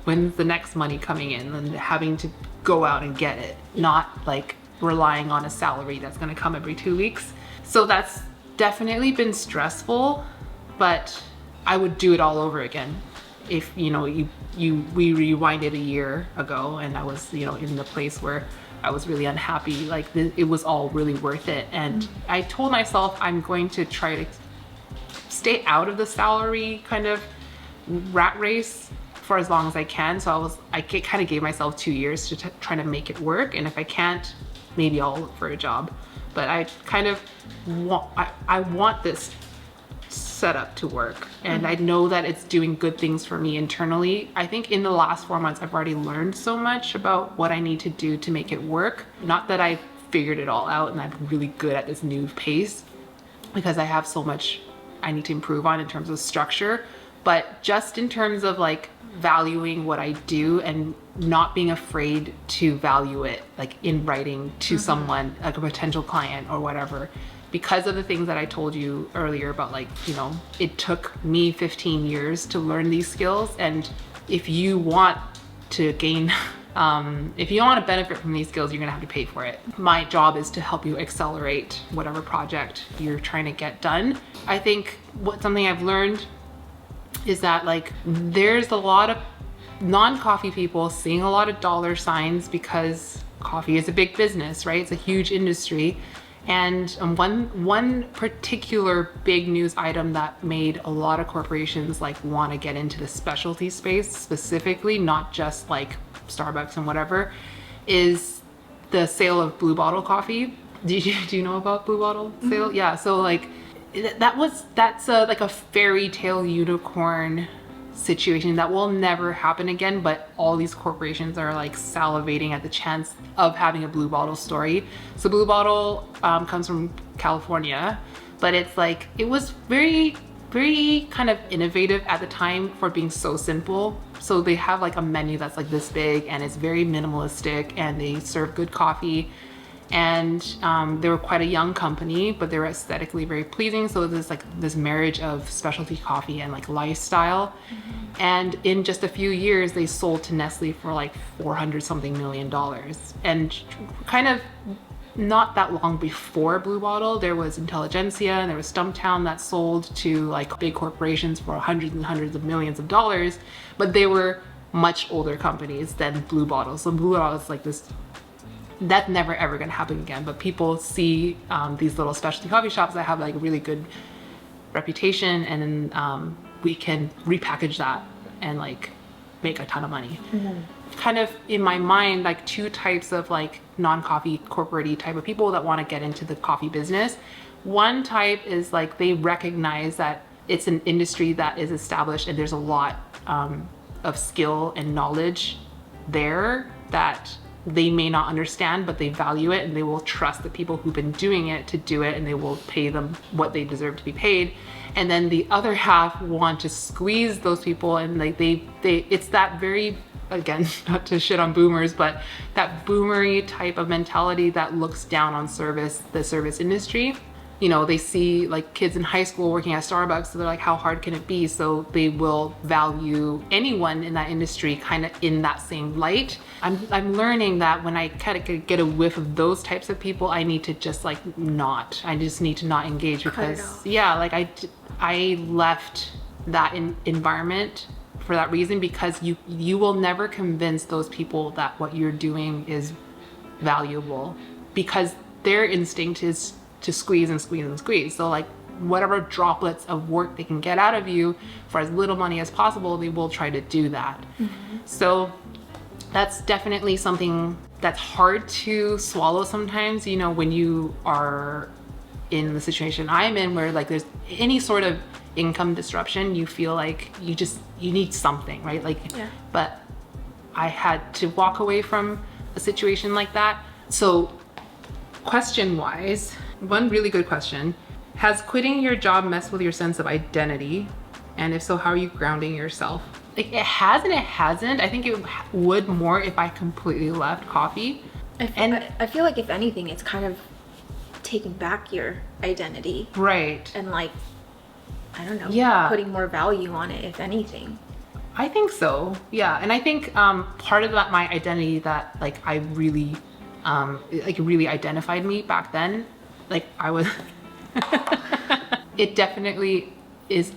when's the next money coming in, and having to go out and get it, not like relying on a salary that's going to come every 2 weeks. So that's definitely been stressful, but I would do it all over again. If you know, we rewinded a year ago and I was, you know, in the place where I was really unhappy, like it was all really worth it. And I told myself I'm going to try to stay out of the salary kind of rat race for as long as I can. So I kind of gave myself 2 years to try to make it work. And if I can't, maybe I'll look for a job. But I kind of want this setup to work, and I know that it's doing good things for me internally. I think in the last 4 months I've already learned so much about what I need to do to make it work. Not that I figured it all out and I'm really good at this new pace, because I have so much I need to improve on in terms of structure, but just in terms of like valuing what I do and not being afraid to value it like in writing to someone, like a potential client or whatever. Because of the things that I told you earlier about, like, you know, it took me 15 years to learn these skills. And if you want to gain, if you want to benefit from these skills, you're gonna have to pay for it. My job is to help you accelerate whatever project you're trying to get done. I think something I've learned is that like there's a lot of non-coffee people seeing a lot of dollar signs because coffee is a big business, right? It's a huge industry. And one particular big news item that made a lot of corporations like want to get into the specialty space specifically, not just like Starbucks and whatever, is the sale of Blue Bottle coffee. Do you know about Blue Bottle sale? Yeah, so like that's like a fairy tale unicorn situation that will never happen again, but all these corporations are like salivating at the chance of having a Blue Bottle story. So Blue Bottle comes from California, but it's like it was very very kind of innovative at the time for being so simple. So they have like a menu that's like this big and it's very minimalistic, and they serve good coffee. And they were quite a young company, but they were aesthetically very pleasing. So there's like this marriage of specialty coffee and like lifestyle. And in just a few years, they sold to Nestle for like $400 something million. And kind of not that long before Blue Bottle, there was Intelligentsia and there was Stumptown that sold to like big corporations for hundreds and hundreds of millions of dollars, but they were much older companies than Blue Bottle. So Blue Bottle is like this, that's never ever gonna happen again. But people see these little specialty coffee shops that have like really good reputation, and then we can repackage that and like make a ton of money. Kind of in my mind, like two types of like non-coffee corporate-y type of people that want to get into the coffee business. One type is like they recognize that it's an industry that is established and there's a lot of skill and knowledge there that they may not understand, but they value it, and they will trust the people who've been doing it to do it, and they will pay them what they deserve to be paid. And then the other half want to squeeze those people, and like they it's that very, again, not to shit on boomers, but that boomery type of mentality that looks down on the service industry. You know, they see like kids in high school working at Starbucks, so they're like, how hard can it be? So they will value anyone in that industry kind of in that same light. I'm learning that when I kind of get a whiff of those types of people, I need to just like I just need to not engage, because yeah, like I left that environment for that reason, because you will never convince those people that what you're doing is valuable, because their instinct is to squeeze and squeeze and squeeze. So like whatever droplets of work they can get out of you for as little money as possible, they will try to do that. So that's definitely something that's hard to swallow sometimes, you know, when you are in the situation I'm in, where like there's any sort of income disruption, you feel like you need something, right? Like, but I had to walk away from a situation like that. So question wise, one really good question: has quitting your job messed with your sense of identity? And if so, how are you grounding yourself? Like, it has and it hasn't. I think it would more if I completely left coffee. I feel like if anything, it's kind of taking back your identity. Right. And like, I don't know, putting more value on it, if anything. I think so. Yeah. And I think part of that, my identity that like I really, like really identified me back then, like I was, it definitely is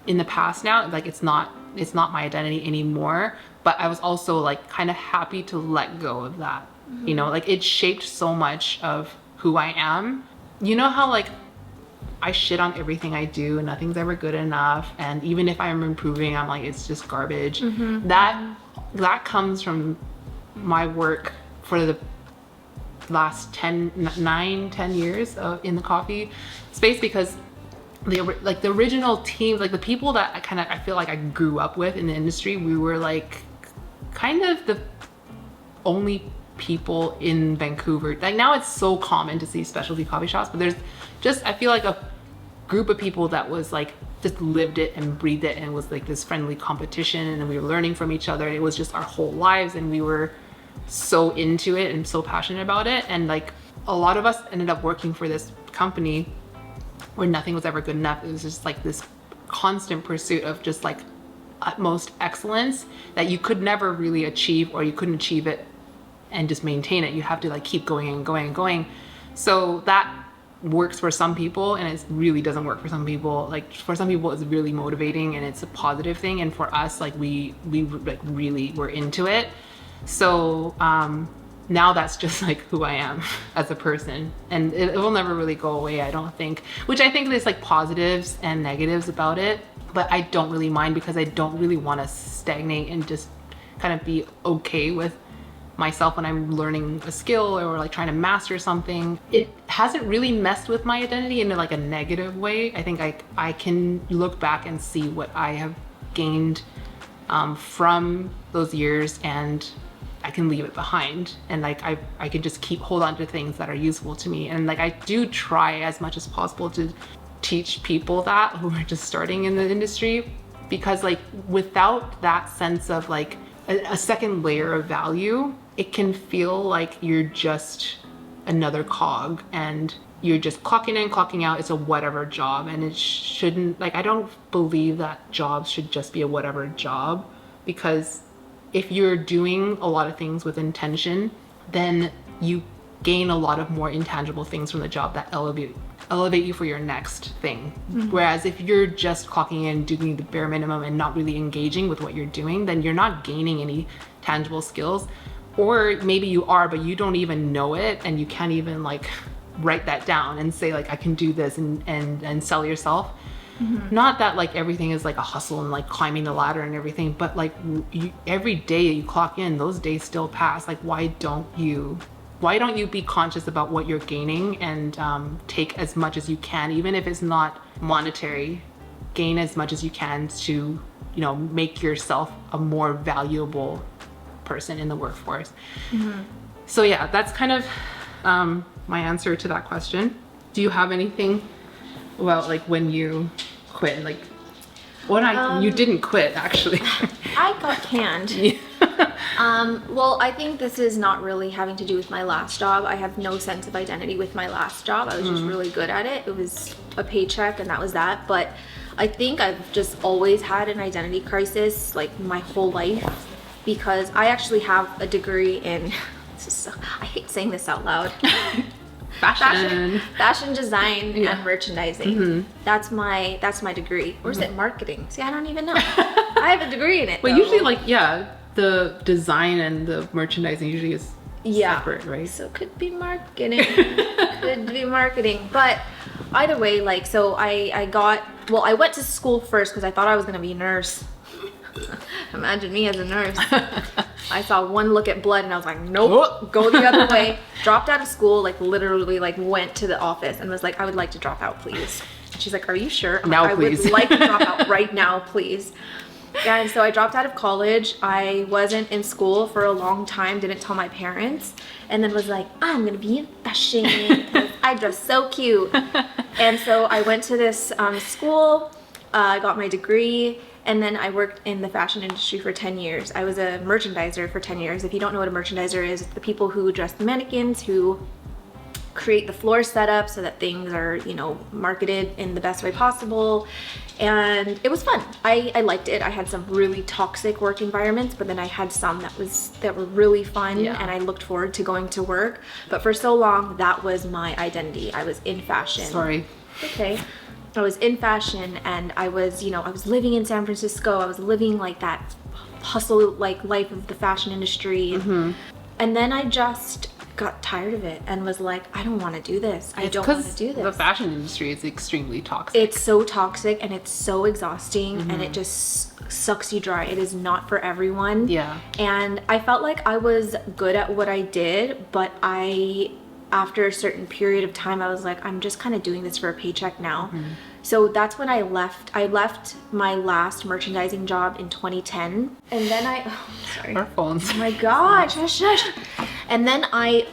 in the past now. Like it's not my identity anymore, but I was also like kind of happy to let go of that. You know, like it shaped so much of who I am. You know how like I shit on everything I do and nothing's ever good enough, and even if I'm improving, I'm like, it's just garbage. That comes from my work for the last 9-10 years in the coffee space, because the original teams, like the people that I feel like I grew up with in the industry, we were like kind of the only people in Vancouver. Like now it's so common to see specialty coffee shops, but there's just, I feel like a group of people that was like just lived it and breathed it, and it was like this friendly competition, and we were learning from each other. It was just our whole lives, and we were so into it and so passionate about it. And like a lot of us ended up working for this company where nothing was ever good enough. It was just like this constant pursuit of just like utmost excellence that you could never really achieve, or you couldn't achieve it and just maintain it. You have to like keep going and going and going. So that works for some people, and it really doesn't work for some people. Like for some people it's really motivating and it's a positive thing, and for us, like we like really were into it. So now that's just like who I am as a person, and it will never really go away, I don't think. Which I think there's like positives and negatives about it, but I don't really mind, because I don't really want to stagnate and just kind of be okay with myself when I'm learning a skill or like trying to master something. It hasn't really messed with my identity in like a negative way. I think I can look back and see what I have gained from those years, and I can leave it behind, and like I can just hold on to things that are useful to me. And like I do try as much as possible to teach people that who are just starting in the industry, because like without that sense of like a second layer of value, it can feel like you're just another cog and you're just clocking in, clocking out. It's a whatever job, and it shouldn't, like, I don't believe that jobs should just be a whatever job, because if you're doing a lot of things with intention, then you gain a lot of more intangible things from the job that elevate you for your next thing. Whereas if you're just clocking in, doing the bare minimum and not really engaging with what you're doing, then you're not gaining any tangible skills. Or maybe you are, but you don't even know it, and you can't even like write that down and say like, I can do this and sell yourself. Not that like everything is like a hustle and like climbing the ladder and everything, but like every day you clock in, those days still pass. Like, why don't you be conscious about what you're gaining and take as much as you can, even if it's not monetary, gain as much as you can to, you know, make yourself a more valuable person in the workforce. So yeah, that's kind of my answer to that question. Do you have anything about like when you quit, like you didn't quit actually? I got canned. Well, I think this is not really having to do with my last job. I have no sense of identity with my last job. I was just really good at it. It was a paycheck and that was that. But I think I've just always had an identity crisis like my whole life, because I actually have a degree in, I hate saying this out loud. Fashion design and merchandising. That's my degree. Or is it marketing? See, I don't even know. I have a degree in it. But though. usually like, yeah, the design and the merchandising usually is separate, right? So could be marketing. Could be marketing. But either way, like, so I went to school first because I thought I was gonna be a nurse. Imagine me as a nurse. I saw one look at blood and I was like, nope, go the other way. Dropped out of school, like literally like went to the office and was like, I would like to drop out, please. And she's like, are you sure? Now, please. I would like to drop out right now, please. And so I dropped out of college. I wasn't in school for a long time, didn't tell my parents, and then was like, I'm gonna be in fashion because I dress so cute. And so I went to this school, I got my degree, and then I worked in the fashion industry for 10 years. I was a merchandiser for 10 years. If you don't know what a merchandiser is, it's the people who dress the mannequins, who create the floor setup so that things are, you know, marketed in the best way possible. And it was fun. I liked it. I had some really toxic work environments, but then I had some that were really fun, and I looked forward to going to work. But for so long, that was my identity. I was in fashion. Sorry. Okay. I was in fashion, and I was, you know, I was living in San Francisco. I was living like that hustle like life of the fashion industry. And then I just got tired of it and was like, I don't want to do this. I don't want to do this. The fashion industry is extremely toxic. It's so toxic and it's so exhausting, and it just sucks you dry. It is not for everyone. Yeah. And I felt like I was good at what I did, but after a certain period of time, I was like, I'm just kind of doing this for a paycheck now. So that's when I left. I left my last merchandising job in 2010. And then sorry. Our phones. Oh my gosh, shush. And then I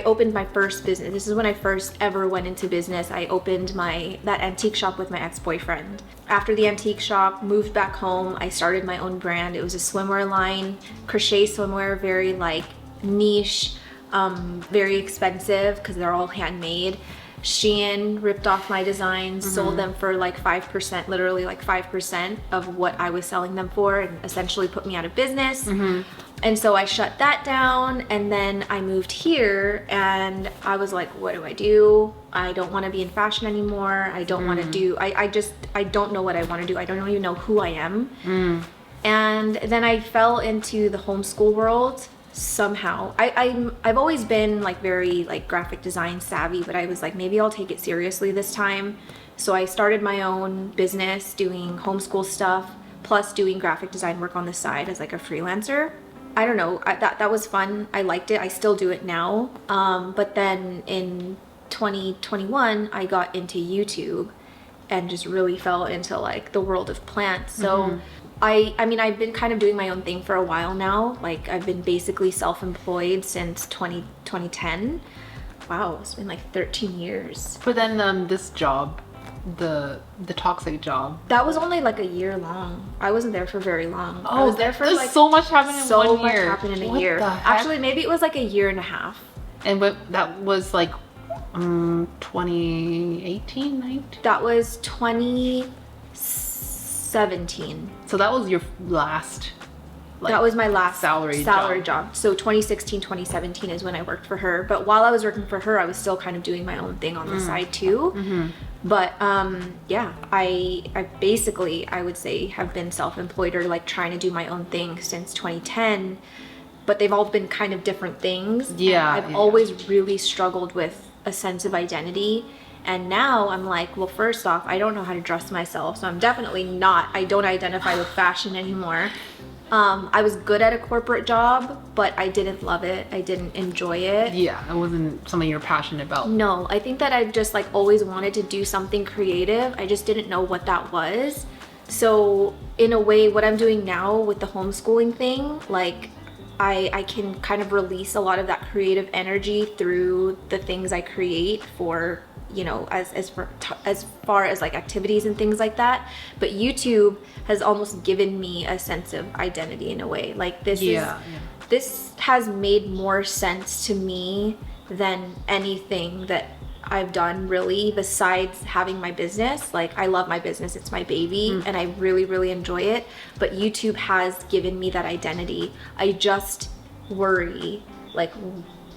opened my first business. This is when I first ever went into business. I opened that antique shop with my ex-boyfriend. After the antique shop, moved back home. I started my own brand. It was a swimwear line, crochet swimwear, very like niche, very expensive because they're all handmade. Shein ripped off my designs, sold them for like 5%, literally like 5% of what I was selling them for, and essentially put me out of business. And so I shut that down, and then I moved here, and I was like, what do I do? I don't want to be in fashion anymore. I don't want to do, I don't know what I want to do. I don't even know who I am. And then I fell into the homeschool world somehow. I've always been like very like graphic design savvy, but I was like, maybe I'll take it seriously this time. So I started my own business doing homeschool stuff, plus doing graphic design work on the side as like a freelancer. I don't know, that was fun. I liked it. I still do it now. But then in 2021, I got into YouTube and just really fell into like the world of plants. So I mean, I've been kind of doing my own thing for a while now. Like I've been basically self-employed since 2010. wow, it's been like 13 years. But then this job, the toxic job. That was only like a year long. I wasn't there for very long. I was there for there's like so much happened in so 1 much year. happened in a What year. the heck? Actually, maybe it was like a year and a half. And that was like 2018, 19? That was 2017. So that was your last. That was my last salary job. So 2016, 2017 is when I worked for her. But while I was working for her, I was still kind of doing my own thing on the side too. But yeah, I basically, I would say, have been self-employed or like trying to do my own thing since 2010. But they've all been kind of different things. Yeah, and I've yeah. always really struggled with a sense of identity. And now I'm like, well, first off, I don't know how to dress myself. So I'm definitely not, I don't identify with fashion anymore. I was good at a corporate job, but I didn't love it. I didn't enjoy it. Yeah, it wasn't something you're passionate about. No, I think that I've just like always wanted to do something creative. I just didn't know what that was. So in a way, what I'm doing now with the homeschooling thing, like I can kind of release a lot of that creative energy through the things I create for, you know, as far as like activities and things like that. But YouTube has almost given me a sense of identity in a way. Like this has made more sense to me than anything that I've done really, besides having my business. Like I love my business, it's my baby, and I really, really enjoy it. But YouTube has given me that identity. I just worry, like,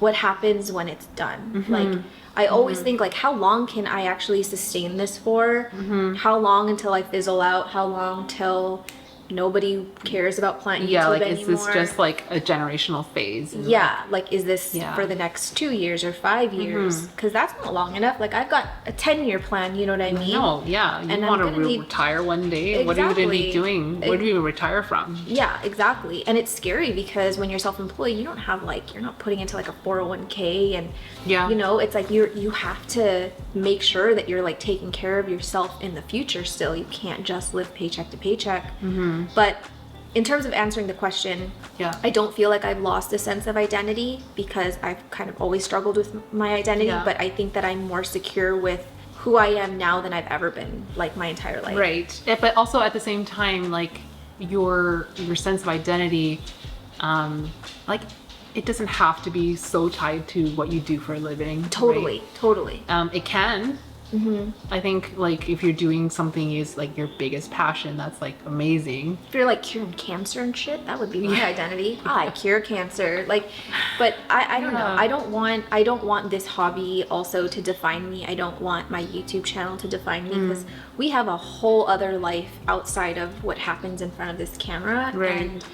what happens when it's done? Like I always think like, how long can I actually sustain this for? How long until I fizzle out? How long till nobody cares about plant YouTube Yeah, like anymore? is this just like a generational phase? Yeah, like is this Yeah. for the next 2 years or 5 years? Because that's not long enough. Like I've got a 10-year plan, you know what I mean? No, yeah. You And I'm want to gonna need- retire one day? What are you going to be Exactly. doing? Where do you retire from? Yeah, exactly. And it's scary because when you're self-employed, you don't have like, you're not putting into like a 401k, and Yeah. you know, it's like you have to make sure that you're like taking care of yourself in the future still. You can't just live paycheck to paycheck. But in terms of answering the question, Yeah. I don't feel like I've lost a sense of identity because I've kind of always struggled with my identity, Yeah. but I think that I'm more secure with who I am now than I've ever been, like my entire life. Right. But also at the same time, like your sense of identity, like it doesn't have to be so tied to what you do for a living. Totally, right? totally. It can. I think like if you're doing something is like your biggest passion, that's like amazing. If you're like curing cancer and shit, that would be my identity. I cure cancer. Like, but I don't know. Yeah. I don't want this hobby also to define me. I don't want my YouTube channel to define me because we have a whole other life outside of what happens in front of this camera. Right. And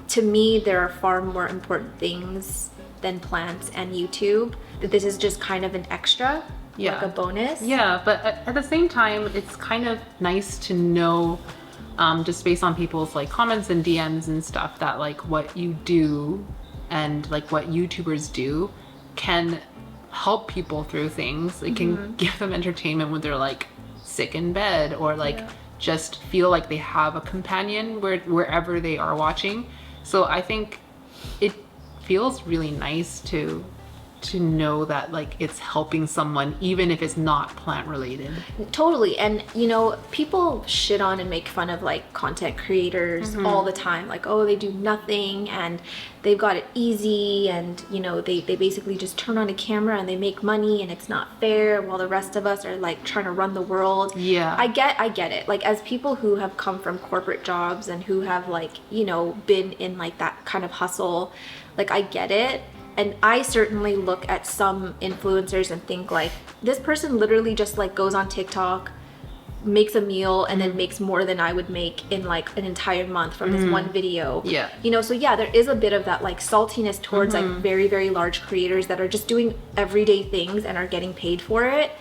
to me, there are far more important things than plants and YouTube. That this is just kind of an extra. Yeah. Like a bonus. Yeah, but at the same time, it's kind of nice to know, just based on people's like comments and DMs and stuff, that like what you do and like what YouTubers do can help people through things. It can give them entertainment when they're like sick in bed or like just feel like they have a companion wherever they are watching. So I think it feels really nice to know that like it's helping someone even if it's not plant related. Totally. And you know, people shit on and make fun of like content creators all the time, like, oh, they do nothing and they've got it easy, and you know, they basically just turn on a camera and they make money and it's not fair, while the rest of us are like trying to run the world. Yeah. I get it. Like, as people who have come from corporate jobs and who have like, you know, been in like that kind of hustle, like I get it. And I certainly look at some influencers and think like, this person literally just like goes on TikTok, makes a meal, and then makes more than I would make in like an entire month from this one video. Yeah. You know, so yeah, there is a bit of that like saltiness towards like very, very large creators that are just doing everyday things and are getting paid for it.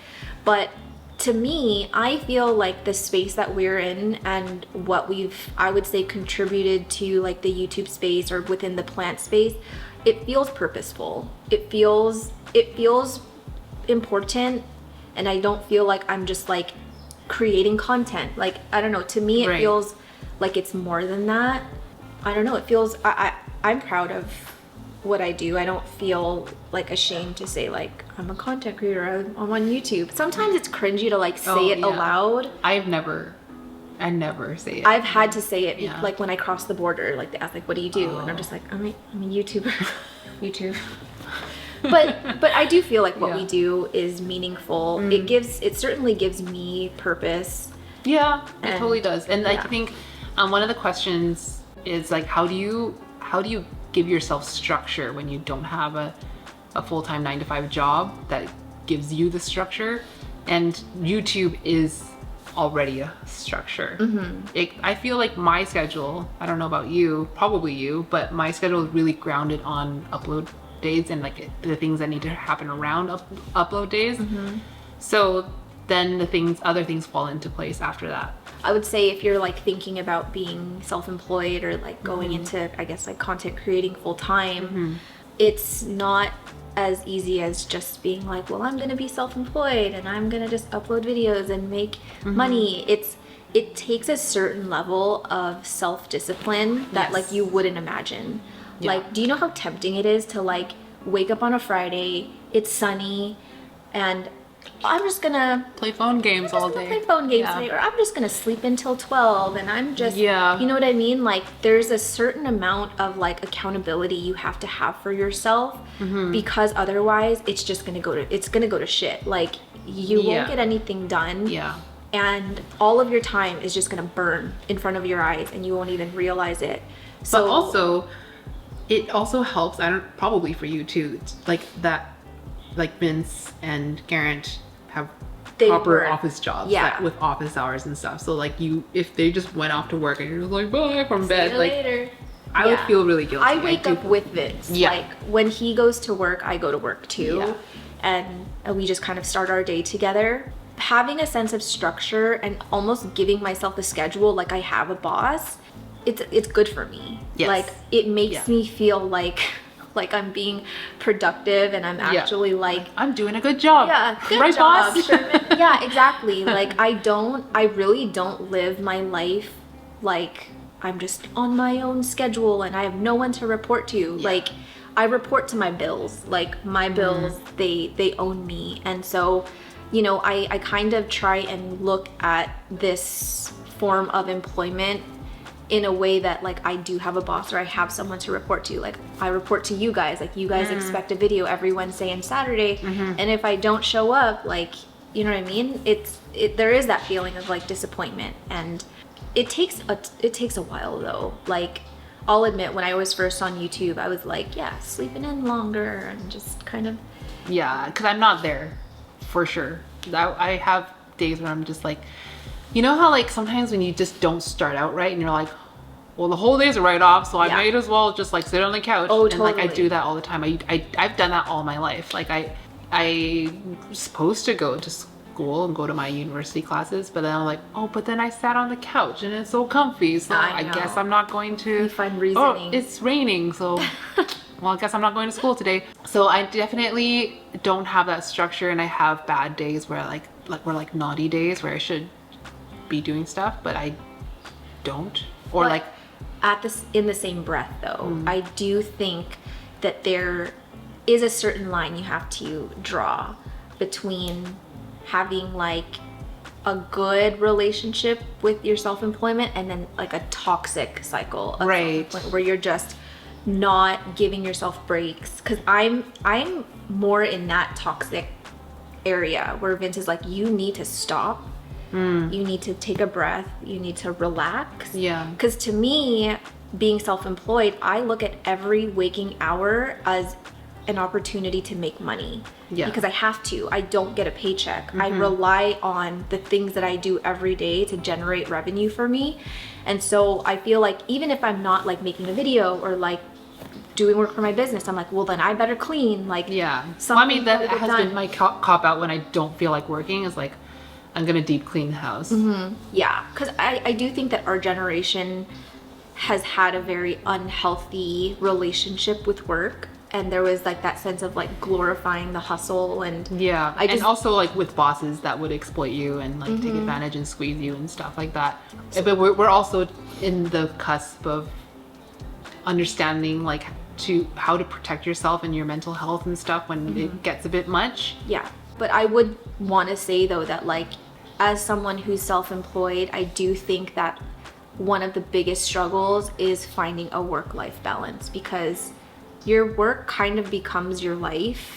But to me, I feel like the space that we're in and what we've, I would say, contributed to like the YouTube space or within the plant space, it feels purposeful. It feels important, and I don't feel like I'm just like creating content. Like, I don't know, to me it Right. feels like it's more than that. I don't know, it feels I'm proud of what I do. I don't feel like ashamed to say like I'm a content creator, I'm on YouTube. Sometimes it's cringy to like say Oh, it yeah. aloud. I never say it. I've had to say it Yeah. like when I cross the border, like they ask like, what do you do? And I'm just like, I'm a YouTuber. YouTube. But I do feel like what we Yeah. do is meaningful. It certainly gives me purpose. Yeah, it And- totally does. And yeah. I think one of the questions is like, how do you give yourself structure when you don't have a full-time 9-to-5 job that gives you the structure? And YouTube is already a structure. I feel like my schedule, I don't know about you, probably you, but my schedule is really grounded on upload days and like the things that need to happen around upload days. So then other things fall into place after that. I would say if you're like thinking about being self-employed or like going into, I guess, like content creating full time, it's not as easy as just being like, well, I'm gonna be self-employed and I'm gonna just upload videos and make money. It takes a certain level of self-discipline that Yes. like you wouldn't imagine. Yeah. Like, do you know how tempting it is to like wake up on a Friday, it's sunny, and I'm just gonna Play phone games all I'm just day. gonna play phone games Yeah. today, or I'm just gonna sleep until 12 and I'm just, Yeah. you know what I mean? Like there's a certain amount of like accountability you have to have for yourself because otherwise it's just gonna go to shit. Like you Yeah. won't get anything done. Yeah. And all of your time is just gonna burn in front of your eyes and you won't even realize it. So But also, it also helps, probably for you too, it's like that, like Vince and Garrett have They proper work. office jobs Yeah. like, with office hours and stuff. So like if they just went off to work and you're just like, bye from see bed, you like later. I would Yeah. feel really guilty. I wake do- up with Vince. Yeah. Like when he goes to work, I go to work too. Yeah. And we just kind of start our day together. Having a sense of structure and almost giving myself a schedule like I have a boss, it's good for me. Yes. Like it makes Yeah. me feel like I'm being productive and I'm Yeah. actually like I'm doing a good job. yeah, good right, job, boss? Sherman. Yeah, exactly. Like I really don't live my life like I'm just on my own schedule and I have no one to report to. Like I report to my bills. Like my bills, they own me. And so, you know, I kind of try and look at this form of employment in a way that like I do have a boss or I have someone to report to. Like I report to you guys. Like you guys expect a video every Wednesday and Saturday. And if I don't show up, like, you know what I mean? There is that feeling of like disappointment, and it takes a while though. Like I'll admit when I was first on YouTube, I was like, yeah, sleeping in longer and just kind of Yeah, because I'm not there for sure. I have days where I'm just like, you know how like sometimes when you just don't start out right and you're like, well, the whole day's a write-off, so I Yeah. might as well just like sit on the couch. Oh, And like I totally. do that all the time. I've done that all my life. Like I'm supposed to go to school and go to my university classes, but then I'm like, oh, but then I sat on the couch and it's so comfy, so I I know. guess I'm not going to. You find Oh, reasoning. it's raining, so well, I guess I'm not going to school today. So I definitely don't have that structure, and I have bad days where like naughty days where I should be doing stuff, but I don't. Or But like, in the same breath though, I do think that there is a certain line you have to draw between having like a good relationship with your self-employment and then like a toxic cycle of Right. self-employment where you're just not giving yourself breaks. Because I'm more in that toxic area where Vince is like, you need to stop, you need to take a breath, you need to relax. Yeah. Because to me, being self-employed, I look at every waking hour as an opportunity to make money. Yeah. Because I have to. I don't get a paycheck. I rely on the things that I do every day to generate revenue for me. And so I feel like even if I'm not like making a video or like doing work for my business, I'm like, well, then I better clean. Like, yeah. Well, I something mean, that gotta get has done. been my cop out when I don't feel like working, is like, I'm gonna deep clean the house. Yeah, because I do think that our generation has had a very unhealthy relationship with work, and there was like that sense of like glorifying the hustle and Yeah, I just and also like with bosses that would exploit you and like take advantage and squeeze you and stuff like that. But we're also in the cusp of understanding like to how to protect yourself and your mental health and stuff when it gets a bit much. Yeah. But I would want to say though that like as someone who's self-employed, I do think that one of the biggest struggles is finding a work-life balance, because your work kind of becomes your life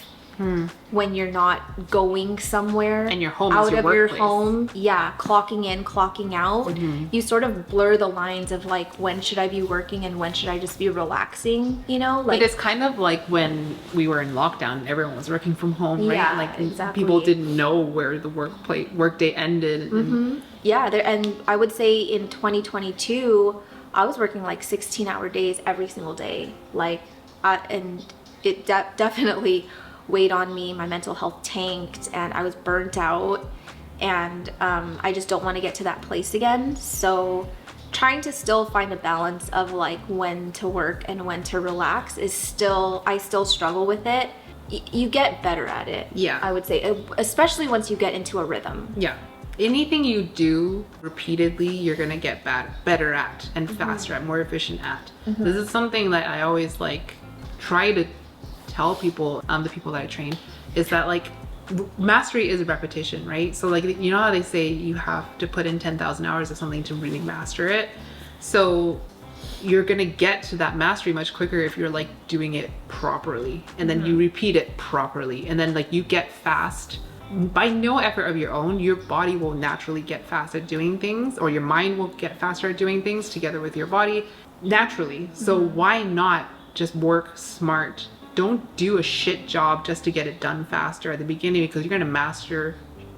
when you're not going somewhere And your home is out your of your workplace. home. Yeah, clocking in, clocking out. You sort of blur the lines of like when should I be working and when should I just be relaxing, you know? Like But it's kind of like when we were in lockdown and everyone was working from home, right? Yeah, Like exactly. people didn't know where the workday ended. And yeah, and I would say in 2022, I was working like 16-hour days every single day. Like, and it definitely weighed on me. My mental health tanked and I was burnt out. And I just don't want to get to that place again. So trying to still find a balance of like when to work and when to relax is still, I still struggle with it. You get better at it. Yeah. I would say, especially once you get into a rhythm. yeah. Anything you do repeatedly, you're gonna get better at and faster at, more efficient at. This is something that I always like try to tell people, the people that I train, is that like mastery is a repetition, right? So like, you know how they say you have to put in 10,000 hours of something to really master it? So you're gonna get to that mastery much quicker if you're like doing it properly, and then you repeat it properly, and then like you get fast by no effort of your own. Your body will naturally get fast at doing things, or your mind will get faster at doing things together with your body naturally. So why not just work smart? Don't do a shit job just to get it done faster at the beginning, because you're gonna master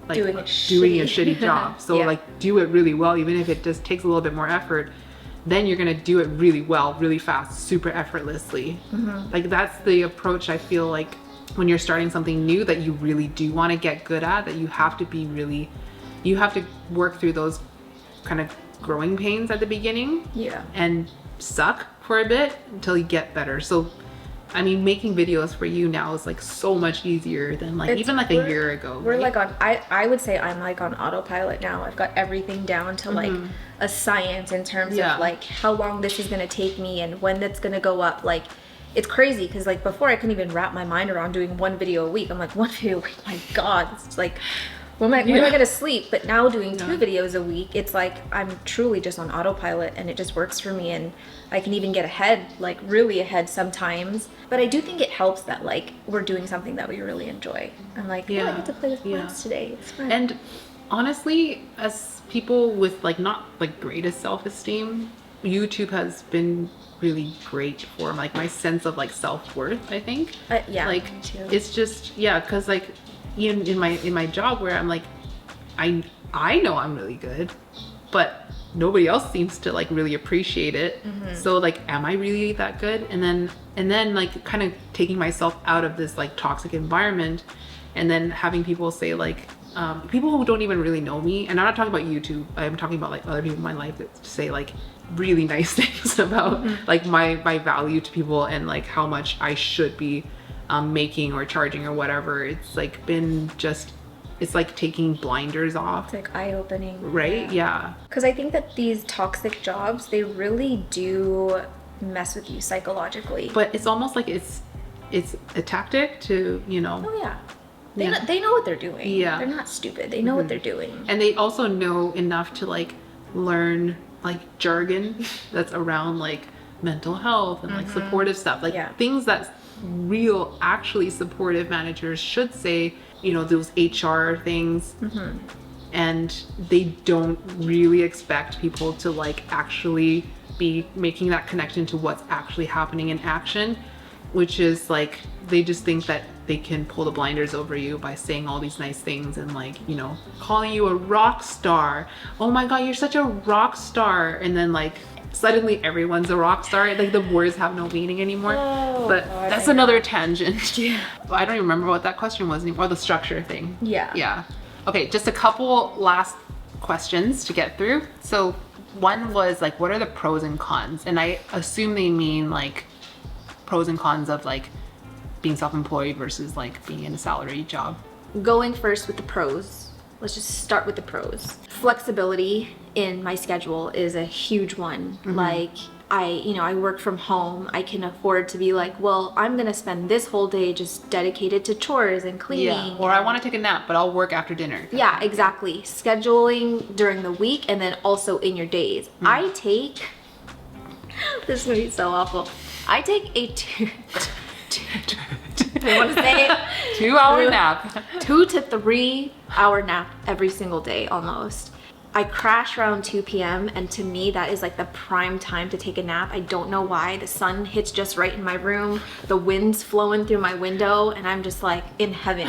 like Doing a shitty job. So Yeah. like do it really well, even if it just takes a little bit more effort. Then you're gonna do it really well, really fast, super effortlessly. Like that's the approach I feel like when you're starting something new that you really do want to get good at, that you have to be really, you have to work through those kind of growing pains at the beginning. Yeah. And suck for a bit until you get better. So I mean, making videos for you now is like so much easier than like even like a year ago. We're right? like on, I would say I'm like on autopilot now. I've got everything down to like a science in terms Yeah. of like how long this is going to take me and when that's going to go up. Like it's crazy because like before I couldn't even wrap my mind around doing one video a week. I'm like, one video a week, my God, it's like, when am I going to sleep? But now doing 2 videos a week, it's like I'm truly just on autopilot and it just works for me, and I can even get ahead, like really ahead sometimes. But I do think it helps that like we're doing something that we really enjoy. I'm like, yeah, I get to play with plants today. It's fun. And honestly, as people with like not like greatest self-esteem, YouTube has been really great for like my sense of like self-worth, I think. Yeah, like me too. it's just because like in my job where I'm like I know I'm really good, but nobody else seems to like really appreciate it. So like, am I really that good? And then like kind of taking myself out of this like toxic environment, and then having people say like people who don't even really know me, and I'm not talking about YouTube, I'm talking about like other people in my life that say like really nice things about like my value to people and like how much I should be making or charging or whatever. It's like been just, it's like taking blinders off. It's like eye-opening. Right? Yeah. Because I think that these toxic jobs, they really do mess with you psychologically. But it's almost like it's a tactic to, you know, Oh yeah. They, Yeah. they know what they're doing. Yeah. They're not stupid. They know what they're doing. and they also know enough to like learn like jargon that's around like mental health and like supportive stuff, like Yeah. things that real actually supportive managers should say, you know, those HR things. And they don't really expect people to like actually be making that connection to what's actually happening in action, which is like they just think that they can pull the blinders over you by saying all these nice things and like, you know, calling you a rock star. Oh my God, you're such a rock star. And then like suddenly everyone's a rock star. Like the words have no meaning anymore. Oh, but God, that's I know. another tangent. Yeah. I don't even remember what that question was anymore. The structure thing. Yeah. Yeah. Okay, just a couple last questions to get through. So one was like, what are the pros and cons? And I assume they mean like pros and cons of like being self-employed versus like being in a salaried job. Going first with the pros. Let's just start with the pros. Flexibility in my schedule is a huge one. Like I work from home, I can afford to be like, well, I'm gonna spend this whole day just dedicated to chores and cleaning. Yeah. Or I want to take a nap, but I'll work after dinner. Yeah, exactly. Scheduling during the week and then also in your days. I take, this is gonna be so awful. I take a I want to say 2 hour nap. 2 to 3 hour nap every single day almost. I crash around 2 p.m. and to me that is like the prime time to take a nap. I don't know why. The sun hits just right in my room. The wind's flowing through my window and I'm just like in heaven.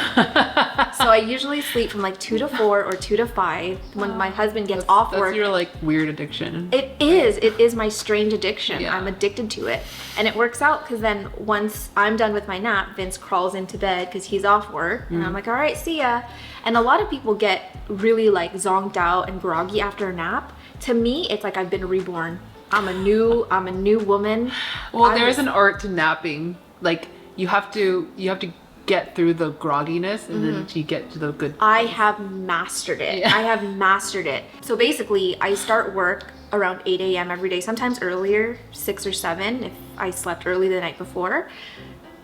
So I usually sleep from like 2 to 4 or 2 to 5 when my husband gets off work. That's your like weird addiction. It is my strange addiction. Yeah. I'm addicted to it. And it works out because then once I'm done with my nap, Vince crawls into bed because he's off work. And I'm like, all right, see ya. And a lot of people get really like zonked out and groggy after a nap. To me, it's like I've been reborn. I'm a new woman. Well, there's an art to napping. Like you have to get through the grogginess and then you get to the good. I have mastered it. Yeah. I have mastered it. So basically, I start work around 8 a.m. every day, sometimes earlier, 6 or 7 if I slept early the night before.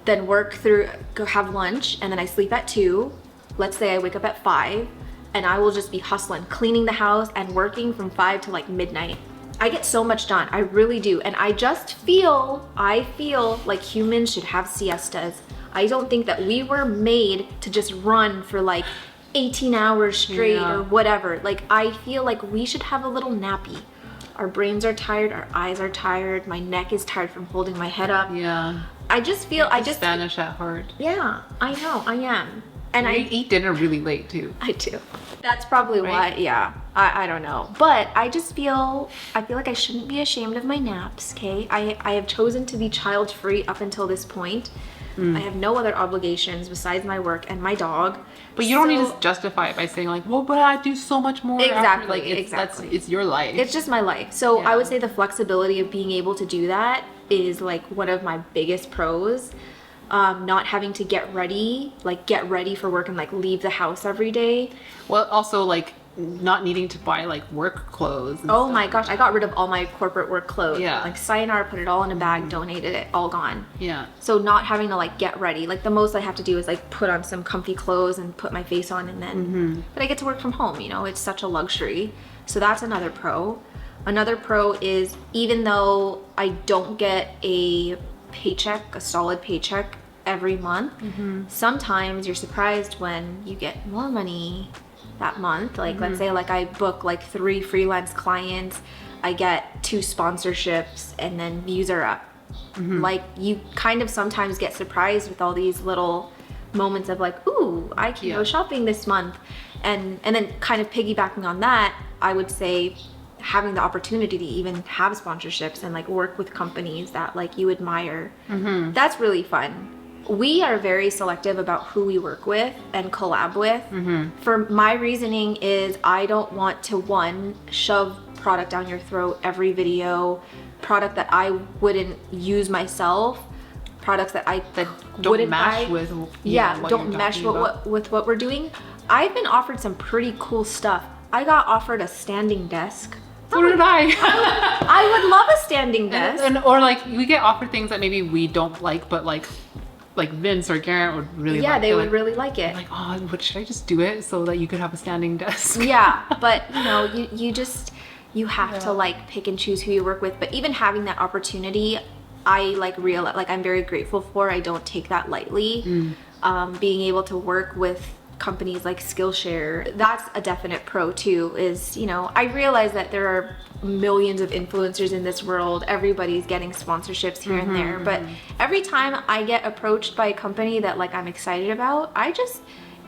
Then work through, go have lunch, and then I sleep at 2. Let's say I wake up at 5, and I will just be hustling, cleaning the house and working from 5 to like midnight. I get so much done, I really do. And I feel like humans should have siestas. I don't think that we were made to just run for like 18 hours straight or whatever. Like I feel like we should have a little nappy. Our brains are tired, our eyes are tired, my neck is tired from holding my head up. Yeah. I just feel, Spanish at heart. yeah, I know, I am. And I eat dinner really late too. I do. That's probably Right? why, yeah. I don't know. But I feel like I shouldn't be ashamed of my naps, okay? I have chosen to be child-free up until this point. I have no other obligations besides my work and my dog. But you don't need to justify it by saying like, well, but I do so much more. Exactly, After. Like, exactly. It's your life. It's just my life. So Yeah. I would say the flexibility of being able to do that is like one of my biggest pros. Not having to get ready for work and like leave the house every day. Well, also like not needing to buy like work clothes. And Oh stuff. my gosh, I got rid of all my corporate work clothes. Yeah. Like sayonara, put it all in a bag, donated it, all gone. Yeah. So not having to like get ready. Like the most I have to do is like put on some comfy clothes and put my face on and then, but I get to work from home, you know, it's such a luxury. So that's another pro. Another pro is even though I don't get a paycheck, a solid paycheck every month, sometimes you're surprised when you get more money that month. Like let's say like I book like 3 freelance clients, I get 2 sponsorships and then views are up. Like you kind of sometimes get surprised with all these little moments of like, ooh, I can go shopping this month. And then kind of piggybacking on that, I would say having the opportunity to even have sponsorships and like work with companies that like you admire, that's really fun. We are very selective about who we work with and collab with. For my reasoning is I don't want to, one, shove product down your throat every video, product that I wouldn't use myself, products that I Don't wouldn't match buy. with what you're mesh talking about. with what we're doing. I've been offered some pretty cool stuff. I got offered a standing desk. So did I. I would love a standing desk. and or like we get offered things that maybe we don't like, but like Vince or Garrett would really like. Yeah, they They're would like, really like it. like, oh, but should I just do it so that you could have a standing desk? Yeah, but you know, you have to like pick and choose who you work with. But even having that opportunity, I like realize, like I'm very grateful for. I don't take that lightly. Being able to work with companies like Skillshare, that's a definite pro too. Is, you know, I realize that there are millions of influencers in this world. Everybody's getting sponsorships here and there, but every time I get approached by a company that like I'm excited about,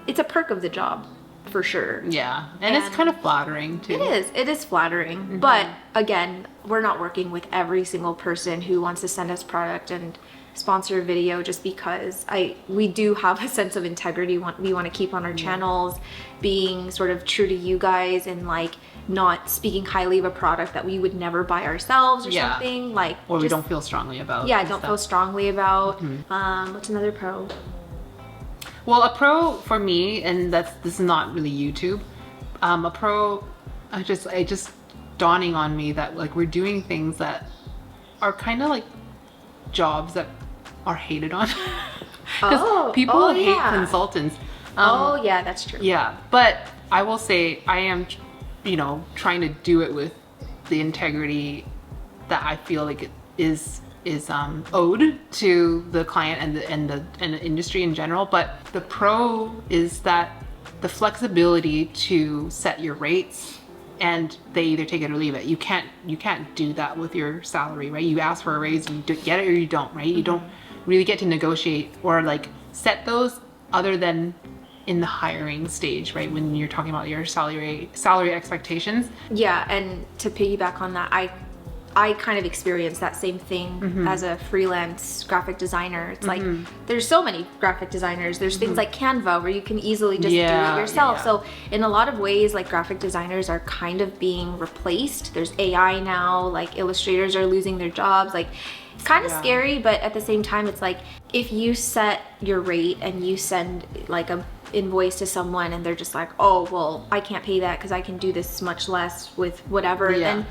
it's a perk of the job for sure. Yeah, and it's kind of flattering too. It is flattering, but again, we're not working with every single person who wants to send us product and sponsor a video just because we do have a sense of integrity we want to keep on our channels, being sort of true to you guys and like not speaking highly of a product that we would never buy ourselves or something like, or we don't feel strongly about. Yeah, and don't stuff. feel strongly about. What's another pro? Well, a pro for me, and this is not really YouTube. A pro, I just dawning on me that like we're doing things that are kind of like jobs that are hated on. Because Oh, people oh, hate yeah. consultants. Oh yeah, that's true. Yeah, but I will say I am, trying to do it with the integrity that I feel like it is owed to the client and the industry in general. But the pro is that the flexibility to set your rates, and they either take it or leave it. You can't do that with your salary, right? You ask for a raise, you get it or you don't, right? You don't really get to negotiate or like set those other than in the hiring stage, right? When you're talking about your salary expectations. Yeah, and to piggyback on that, I kind of experienced that same thing as a freelance graphic designer. It's like there's so many graphic designers. There's things like Canva where you can easily just do it yourself. Yeah. So in a lot of ways, like graphic designers are kind of being replaced. There's AI now, like illustrators are losing their jobs. Like it's kind of scary, but at the same time, it's like if you set your rate and you send like a invoice to someone and they're just like, oh, well, I can't pay that because I can do this much less with whatever, then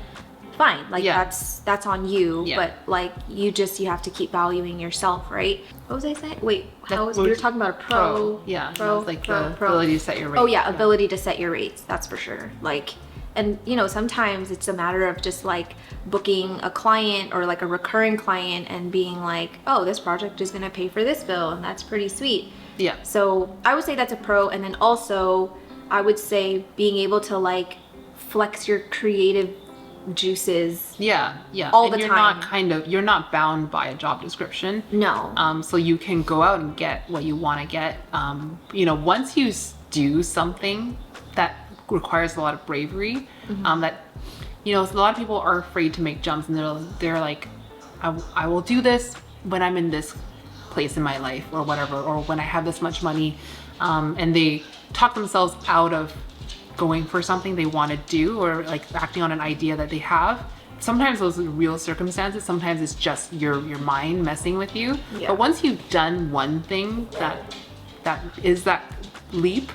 fine, like that's on you. But like you have to keep valuing yourself, right? What was I saying? Wait, we were talking about a pro. Like the ability to set your rates. Oh yeah, ability to set your rates, that's for sure. Like, and sometimes it's a matter of just like booking a client or like a recurring client and being like, oh, this project is gonna pay for this bill, and that's pretty sweet. Yeah. So I would say that's a pro. And then also I would say being able to like flex your creative juices. Yeah. All and the you're time. you're not bound by a job description. No. So you can go out and get what you want to get. Once you do something that requires a lot of bravery, that a lot of people are afraid to make jumps, and they're like, I will do this when I'm in this place in my life or whatever, or when I have this much money, and they talk themselves out of going for something they want to do, or like acting on an idea that they have. Sometimes those are real circumstances, sometimes it's just your mind messing with you. But once you've done one thing that is that leap,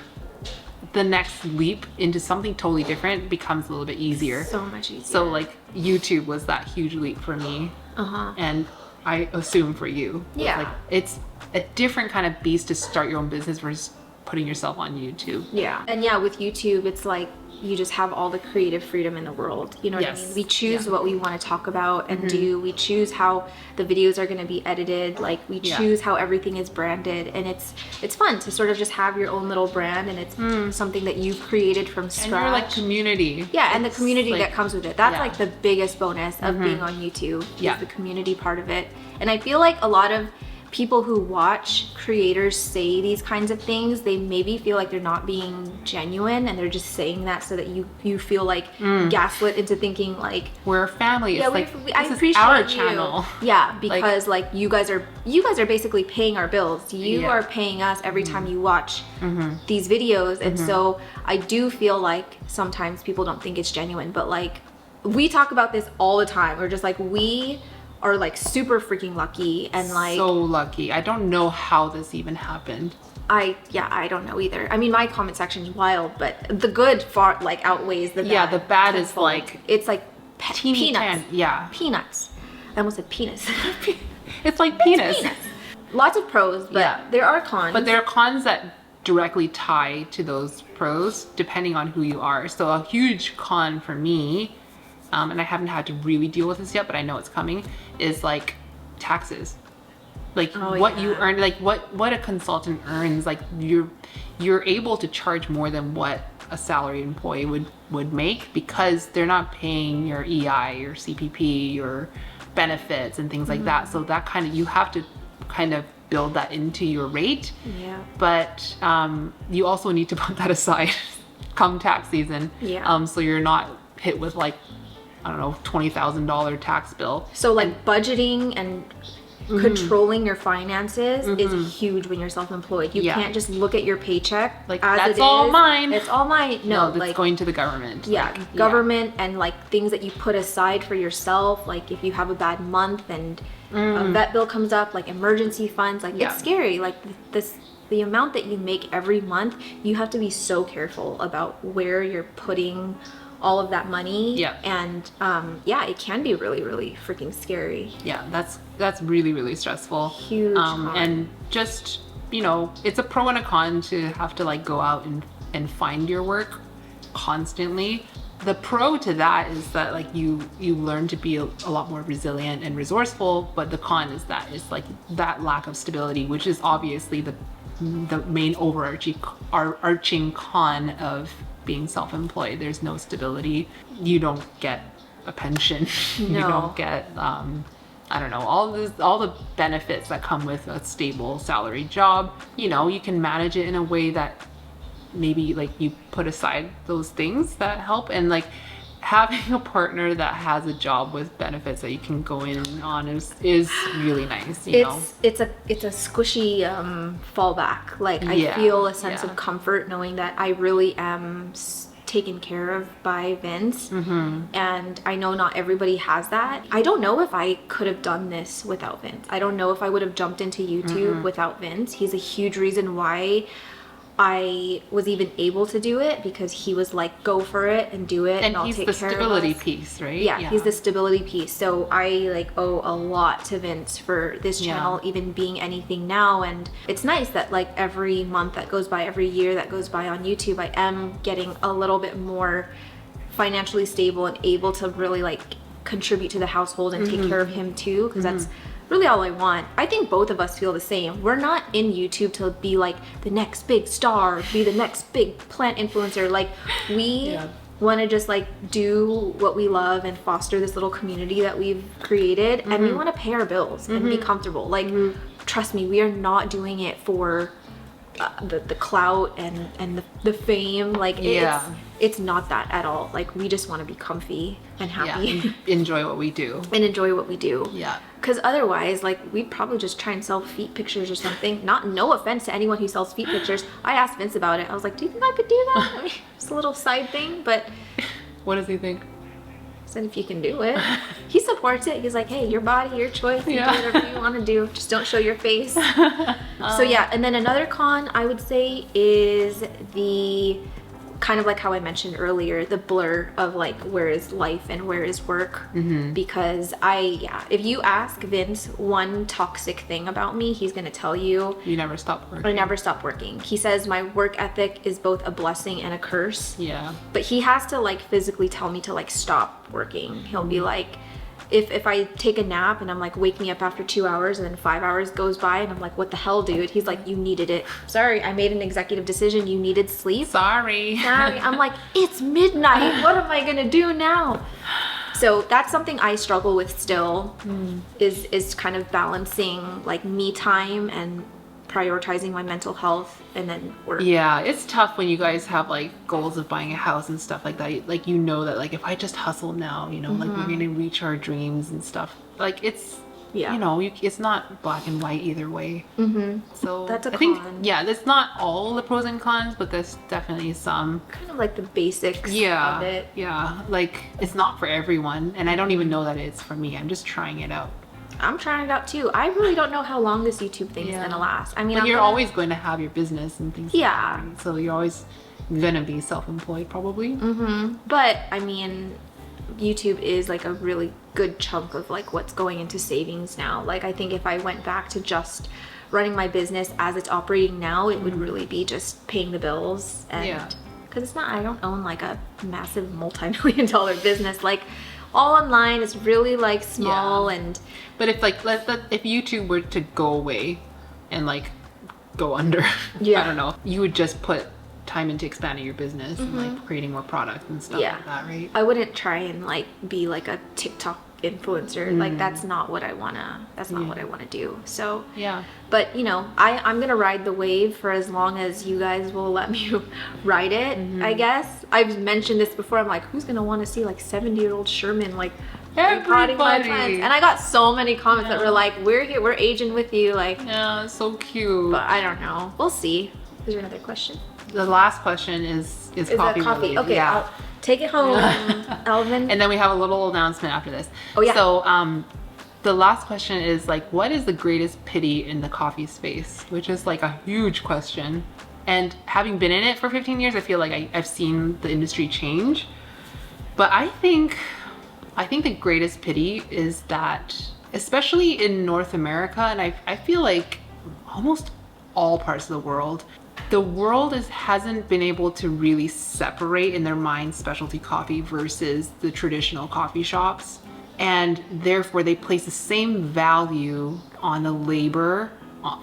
the next leap into something totally different becomes a little bit easier. So much easier. So like YouTube was that huge leap for me, and I assume for you. Yeah. Like it's a different kind of beast to start your own business versus putting yourself on YouTube. Yeah. And yeah, with YouTube, it's like you just have all the creative freedom in the world. You know what I mean? We choose what we want to talk about and do. We choose how the videos are going to be edited. Like we choose how everything is branded, and it's fun to sort of just have your own little brand, and it's something that you've created from scratch. And you're like community. Yeah, and the community that comes with it. That's like the biggest bonus of being on YouTube. Yeah. Is the community part of it. And I feel like a lot of people who watch creators say these kinds of things, they maybe feel like they're not being genuine, and they're just saying that so that you feel like gaslit into thinking like we're a family. Yeah, it's I this appreciate is our you. channel. Yeah, because like you guys are basically paying our bills. You are paying us every time you watch these videos, and so I do feel like sometimes people don't think it's genuine, but like we talk about this all the time. We're just like, we are like super freaking lucky, and like so lucky. I don't know how this even happened. I don't know either. I mean, my comment section is wild, but the good far like outweighs the bad. Yeah, the bad is tenfold. like it's like teeny peanuts. peanuts. I almost said penis. It's like penis. Peanuts. Lots of pros, but there are cons. But there are cons that directly tie to those pros depending on who you are. So a huge con for me, and I haven't had to really deal with this yet, but I know it's coming, is like taxes. Like what you earn, like what a consultant earns, like you're able to charge more than what a salaried employee would make, because they're not paying your EI, your CPP, your benefits and things like that. So that kind of, you have to kind of build that into your rate. Yeah. But you also need to put that aside come tax season. Yeah. So you're not hit with like, I don't know, $20,000 tax bill. So like budgeting and controlling your finances is huge when you're self-employed. You can't just look at your paycheck Like, as that's it all is. mine. It's all mine. No, that's like going to the government. yeah, government and like things that you put aside for yourself. Like if you have a bad month and a vet bill comes up, like emergency funds, like it's scary. Like the amount that you make every month, you have to be so careful about where you're putting all of that money. Yeah. And yeah, it can be really, really freaking scary. Yeah, that's really, really stressful. Huge con. And just, you know, it's a pro and a con to have to like go out and find your work constantly. The pro to that is that like you learn to be a lot more resilient and resourceful, but the con is that it's like that lack of stability, which is obviously the main arching con of being self-employed. There's no stability. You don't get a pension. You No. don't get I don't know, all the benefits that come with a stable salaried job. You know, you can manage it in a way that maybe like you put aside those things that help, and like having a partner that has a job with benefits that you can go in on is really nice, you know. It's a squishy fallback. Like I Yeah, feel a sense yeah. of comfort knowing that I really am taken care of by Vince. Mm-hmm. And I know not everybody has that. I don't know if I could have done this without Vince. I don't know if I would have jumped into YouTube Mm-hmm. without Vince. He's a huge reason why I was even able to do it, because he was like, go for it and do it, And I'll he's take the care of stability us. piece, right? Yeah, he's the stability piece. So I like owe a lot to Vince for this Yeah. channel even being anything now. And it's nice that like every month that goes by, every year that goes by on YouTube, I am getting a little bit more financially stable and able to really like contribute to the household and take care of him too, because that's really all I want. I think both of us feel the same. We're not in YouTube to be like the next big star, be the next big plant influencer. Like we Yeah. want to just like do what we love and foster this little community that we've created, and we want to pay our bills and be comfortable. Like trust me, we are not doing it for the clout and the fame. Like Yeah. it's not that at all. Like we just want to be comfy and happy Yeah, enjoy what we do. and enjoy what we do. Yeah. Because otherwise, like, we'd probably just try and sell feet pictures or something. No offense to anyone who sells feet pictures. I asked Vince about it. I was like, do you think I could do that? I mean, it's a little side thing, but What does he think? I said, if you can do it. He supports it. He's like, hey, your body, your choice. You Yeah. do whatever you want to do. Just don't show your face. So yeah, and then another con I would say is the kind of like how I mentioned earlier, the blur of like where is life and where is work. Because if you ask Vince one toxic thing about me, he's gonna tell you You never stop working. I never stop working. He says my work ethic is both a blessing and a curse. Yeah. But he has to like physically tell me to like stop working. He'll be like, if I take a nap and I'm like, wake me up after 2 hours, and then 5 hours goes by and I'm like, what the hell, dude? He's like, you needed it. Sorry, I made an executive decision. You needed sleep. Sorry. Sorry. I'm like, it's midnight. What am I gonna do now? So that's something I struggle with still, is kind of balancing like me time and prioritizing my mental health and then work. Yeah, it's tough when you guys have like goals of buying a house and stuff like that. Like, you know that like if I just hustle now, you know, like we're gonna reach our dreams and stuff. Like it's, Yeah. you know, it's not black and white either way. So That's a I think, con. yeah, that's not all the pros and cons, but there's definitely some. Kind of like the basics Yeah, of it. yeah. Like it's not for everyone, and I don't even know that it's for me. I'm just trying it out. I'm trying it out too. I really don't know how long this YouTube thing's Yeah. gonna last. I mean, But I'm you're gonna- always going to have your business and things. Yeah. Like that, right? So you're always gonna be self-employed, probably. But I mean, YouTube is like a really good chunk of like what's going into savings now. Like I think if I went back to just running my business as it's operating now, it would really be just paying the bills. And Yeah. because it's not, I don't own like a massive multi-million dollar business. Like all online is really like small Yeah. and But if like if YouTube were to go away and like go under, Yeah. I don't know, you would just put time into expanding your business and like creating more product and stuff Yeah. like that, right? I wouldn't try and like be like a TikTok influencer. Like that's not what I wanna do. So Yeah. but you know, I'm gonna ride the wave for as long as you guys will let me ride it, I guess. I've mentioned this before. I'm like, who's gonna want to see like 70-year-old Sherman like potting my Everybody. plants? And I got so many comments that were like, we're here, we're aging with you, like. Yeah, it's so cute. But I don't know. We'll see. Is there another question? The last question is Is coffee that coffee? related. Okay, Yeah. I'll take it home, Alvin. And then we have a little announcement after this. Oh, yeah. So the last question is like, what is the greatest pity in the coffee space? Which is like a huge question. And having been in it for 15 years, I feel like I've seen the industry change. But I think the greatest pity is that, especially in North America, and I feel like almost all parts of the world hasn't been able to really separate in their mind specialty coffee versus the traditional coffee shops. And therefore they place the same value on the labor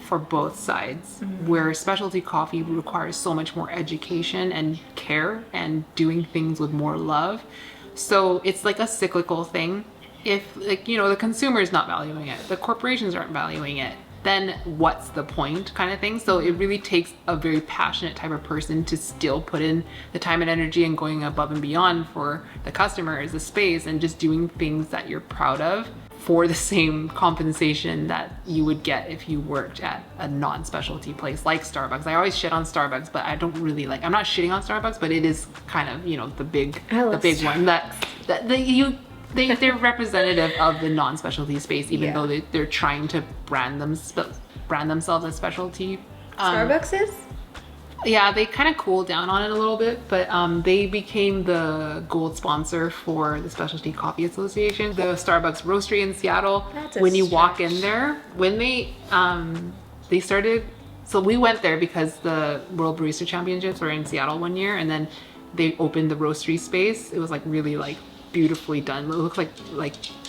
for both sides, where specialty coffee requires so much more education and care and doing things with more love. So it's like a cyclical thing. If, like, you know, the consumer is not valuing it, the corporations aren't valuing it, then what's the point, kind of thing. So it really takes a very passionate type of person to still put in the time and energy and going above and beyond for the customers, the space, and just doing things that you're proud of for the same compensation that you would get if you worked at a non-specialty place like Starbucks. I always shit on Starbucks, but I don't really like, I'm not shitting on Starbucks, but it is kind of, you know, the big one they're representative of the non-specialty space, even though they're trying to brand themselves as specialty. Starbucks is? Yeah, they kind of cooled down on it a little bit, but they became the gold sponsor for the Specialty Coffee Association. The Starbucks Roastery in Seattle, when you walk in there, when they started, so we went there because the World Barista Championships were in Seattle one year, and then they opened the roastery space. It was like really like beautifully done. It looked like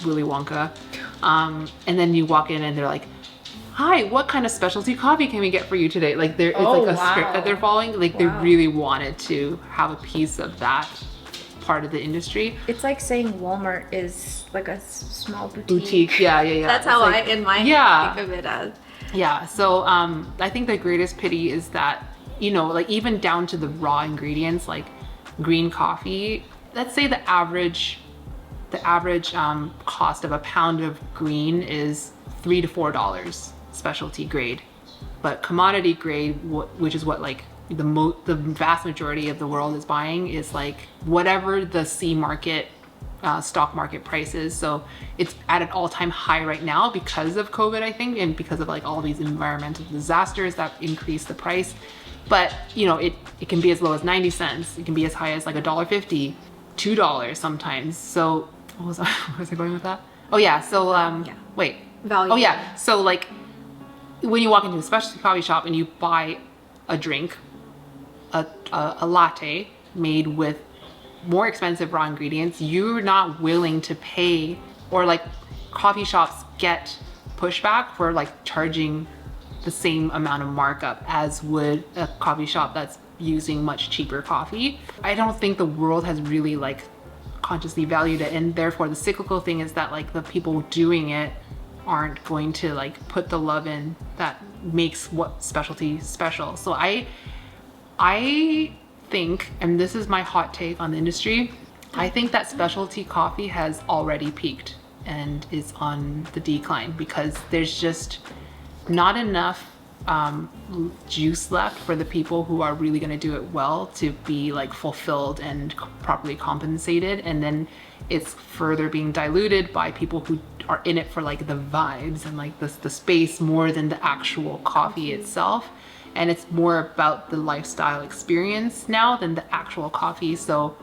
Willy Wonka. And then you walk in and they're like, "Hi, what kind of specialty coffee can we get for you today?" Like it's like a script that they're following. Like they really wanted to have a piece of that part of the industry. It's like saying Walmart is like a small boutique. Boutique, yeah. That's how like, I in my head think of it as. Yeah, so I think the greatest pity is that, you know, like even down to the raw ingredients, like green coffee. Let's say the average cost of a pound of green is $3 to $4 specialty grade, but commodity grade, which is what like the vast majority of the world is buying, is like whatever the C market stock market prices. So it's at an all-time high right now because of COVID, I think, and because of like all these environmental disasters that increase the price. But you know, it can be as low as 90 cents. It can be as high as like $1.50, $2 sometimes. So what was I going with that? Oh yeah. So wait. Value. Oh yeah. So like when you walk into a specialty coffee shop and you buy a drink, a latte made with more expensive raw ingredients, you're not willing to pay, or like coffee shops get pushback for like charging the same amount of markup as would a coffee shop that's using much cheaper coffee. I don't think the world has really like consciously valued it, and therefore the cyclical thing is that like the people doing it aren't going to like put the love in that makes what specialty special. So I think, and this is my hot take on the industry, I think that specialty coffee has already peaked and is on the decline because there's just not enough juice left for the people who are really going to do it well to be like fulfilled and properly compensated, and then it's further being diluted by people who are in it for like the vibes and like the space more than the actual coffee itself. And it's more about the lifestyle experience now than the actual coffee. So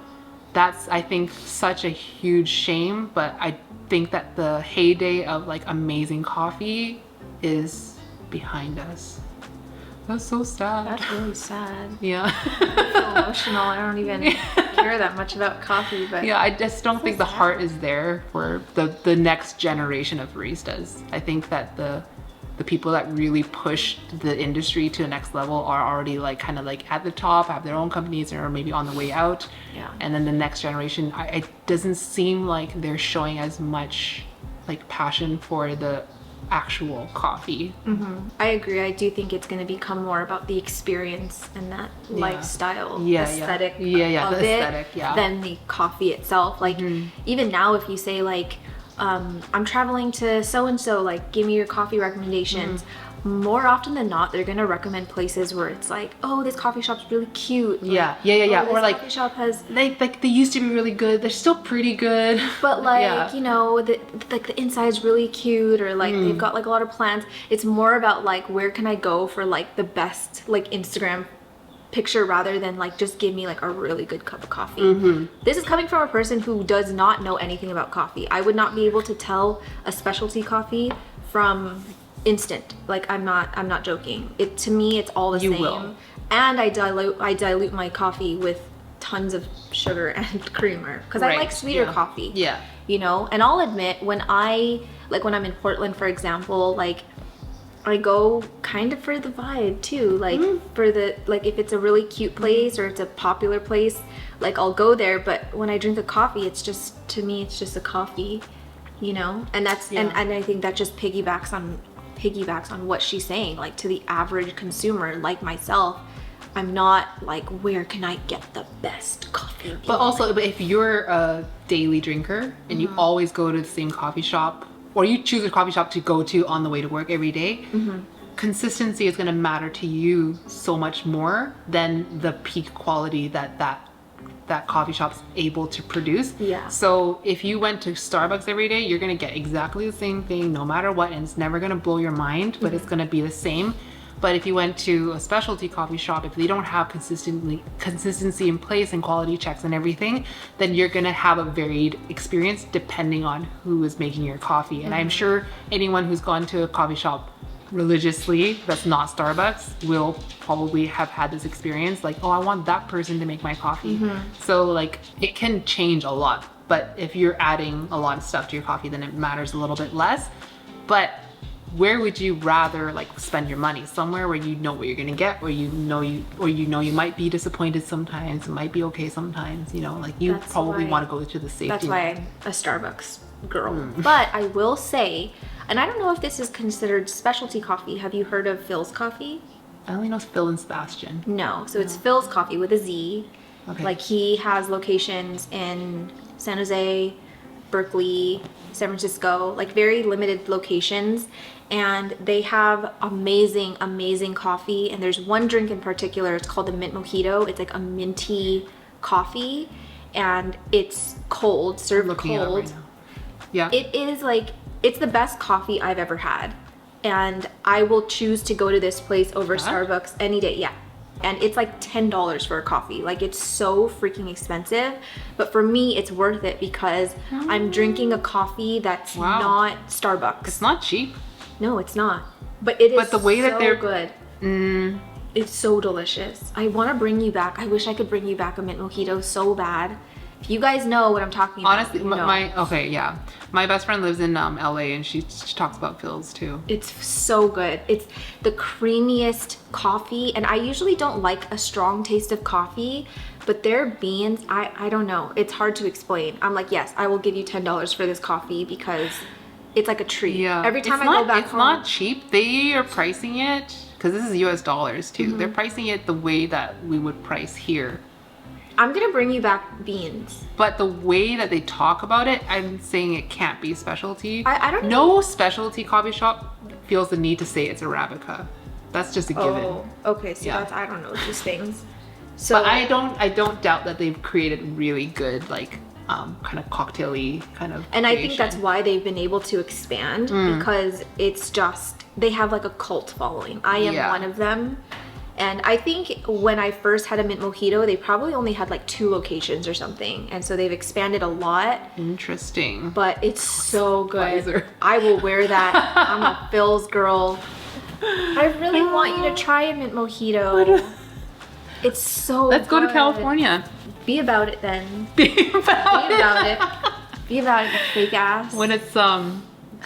that's, I think, such a huge shame, but I think that the heyday of like amazing coffee is behind us. That's so sad. That's really sad. Yeah. I feel emotional. I don't even care that much about coffee, but yeah, I just don't think the heart is there for the next generation of baristas. I think that the people that really push the industry to the next level are already like kind of like at the top, have their own companies, or maybe on the way out. Yeah. And then the next generation, it doesn't seem like they're showing as much like passion for the actual coffee. I agree. I do think it's going to become more about the experience and that lifestyle aesthetic of the it aesthetic, than the coffee itself. Like even now, if you say like, I'm traveling to so-and-so, like give me your coffee recommendations. More often than not, they're gonna recommend places where it's like, oh, this coffee shop's really cute. Or, Yeah. "Oh, Or this like coffee shop has, they used to be really good. They're still pretty good. but like Yeah. you know, the inside's really cute, or like they've got like a lot of plants. It's more about like where can I go for like the best like Instagram picture rather than like just give me like a really good cup of coffee. This is coming from a person who does not know anything about coffee. I would not be able to tell a specialty coffee from instant. Like I'm not joking. It to me it's all the You same. will. And I dilute my coffee with tons of sugar and creamer because I Right, like sweeter yeah. coffee. Yeah. You know, and I'll admit when I'm in Portland, for example, like I go kind of for the vibe too, like for the like if it's a really cute place or it's a popular place, like I'll go there. But when I drink a coffee, it's just to me, it's just a coffee, you know. And that's and I think that just piggybacks on what she's saying. Like to the average consumer, like myself, I'm not like where can I get the best coffee? But also, but if you're a daily drinker and you always go to the same coffee shop, or you choose a coffee shop to go to on the way to work every day, consistency is going to matter to you so much more than the peak quality that coffee shop's able to produce. Yeah. So if you went to Starbucks every day, you're going to get exactly the same thing no matter what, and it's never going to blow your mind, but it's going to be the same. But if you went to a specialty coffee shop, if they don't have consistency in place and quality checks and everything, then you're gonna have a varied experience depending on who is making your coffee. And I'm sure anyone who's gone to a coffee shop religiously that's not Starbucks will probably have had this experience, like, oh, I want that person to make my coffee. So like it can change a lot. But if you're adding a lot of stuff to your coffee, then it matters a little bit less. But where would you rather like spend your money? Somewhere where you know what you're gonna get, where you know you might be disappointed sometimes, it might be okay sometimes, you know, like you That's probably why- want to go to the safety. That's why I'm a Starbucks girl. But I will say, and I don't know if this is considered specialty coffee. Have you heard of Phil's Coffee? I only know Phil and Sebastian. No. So it's Phil's Coffee with a Z. Okay. Like he has locations in San Jose, Berkeley, San Francisco, like very limited locations. And they have amazing coffee. And there's one drink in particular, it's called the Mint Mojito. It's like a minty coffee and it's cold, served Looking at it cold. right now. Yeah. It is like, it's the best coffee I've ever had. And I will choose to go to this place over Starbucks any day. Yeah. And it's like $10 for a coffee. Like it's so freaking expensive. But for me, it's worth it because I'm drinking a coffee that's Wow. not Starbucks. It's not cheap. No, it's not. But it is But the way that so they're- good. It's so delicious. I want to bring you back. I wish I could bring you back a mint mojito so bad. If you guys know what I'm talking about. Honestly, you know. my best friend lives in LA and she talks about Phil's too. It's so good. It's the creamiest coffee, and I usually don't like a strong taste of coffee, but their beans, I don't know. It's hard to explain. I'm like, yes, I will give you $10 for this coffee because it's like a treat. Yeah. Every time It's I not- go back it's home. not cheap. They are pricing it because this is US dollars too. Mm-hmm. They're pricing it the way that we would price here. I'm gonna bring you back beans. But the way that they talk about it, I'm saying it can't be specialty. I don't No specialty coffee shop feels the need to say it's Arabica. That's just a given. Oh, okay. So Yeah. that's, I don't know these things. So But I don't doubt that they've created really good like kind of cocktaily kind of. and I think creation. that's why they've been able to expand because it's just they have like a cult following. I am Yeah. one of them. And I think when I first had a mint mojito, they probably only had like 2 locations or something. And so they've expanded a lot, Interesting. but it's so good. Pfizer. I will wear that. I'm a Phil's girl. I really want you to try a mint mojito. It's so Let's go to good. California. Be about it then. Be Be about it. Be about it, you fake ass. when it's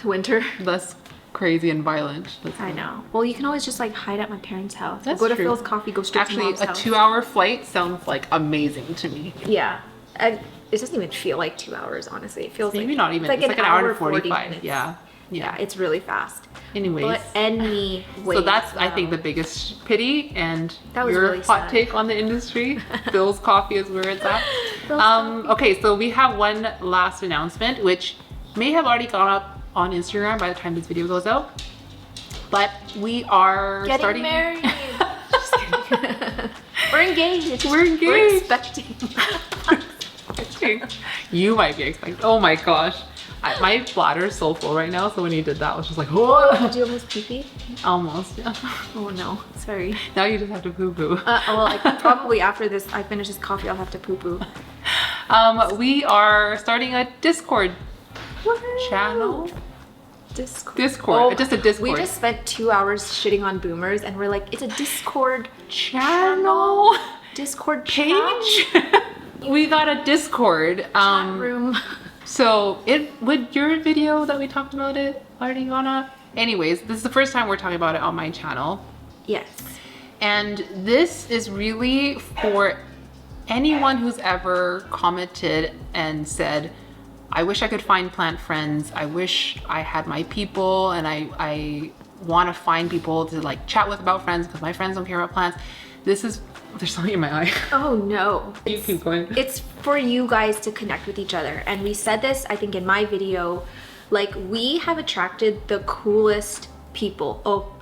Winter. less crazy and violent. I know. Well, you can always just like hide at my parents' house. That's go to true. Phil's Coffee, go straight to Actually, mom's a house. 2-hour flight sounds like amazing to me. Yeah. It doesn't even feel like 2 hours, honestly. It feels Maybe like not even. It's like an hour and 45. minutes. Yeah. Yeah, it's really fast. Anyways. But anyway. So that's, I think, the biggest pity, and That was your really hot sad. take on the industry. Phil's Coffee is where it's at. Phil's Okay, so we have one last announcement, which may have already gone up on Instagram by the time this video goes out. But we are Getting starting. married. Just kidding. We're engaged. We're engaged. We're expecting. expecting. You might be expecting. Oh my gosh. My bladder is so full right now, so when you did that, I was just like, whoa. Did you almost pee-pee? Almost, yeah. Oh no, sorry. Now you just have to poo-poo. Well, I think probably after I finish this coffee, I'll have to poo-poo. We are starting a Discord channel. Discord. Oh, Just a Discord We just spent 2 hours shitting on boomers, and we're like, it's a Discord channel Discord page. We got a Discord. chat room. So would your video that we talked about it already gone up? Anyways, this is the first time we're talking about it on my channel. Yes. And this is really for anyone who's ever commented and said, I wish I could find plant friends. I wish I had my people, and I want to find people to like chat with about friends because my friends don't care about plants. There's something in my eye. Oh no. You keep going. It's for you guys to connect with each other. And we said this, I think, in my video. Like, we have attracted the coolest people. Oh,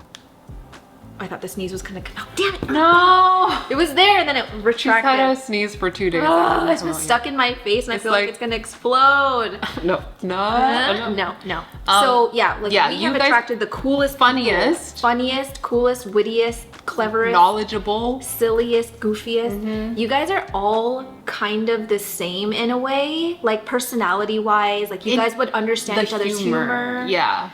I thought the sneeze was gonna come out. Damn it. No! It was there and then it She's retracted. had a sneeze for 2 days. It's been stuck in my face and I It's feel like like- it's gonna explode. No. No. So yeah, like yeah, we you have guys- attracted the coolest Funniest. people. Funniest, coolest, wittiest, cleverest, Knowledgeable. silliest, goofiest. You guys are all kind of the same in a way, like personality wise. Like you guys would understand each other's humor. Yeah.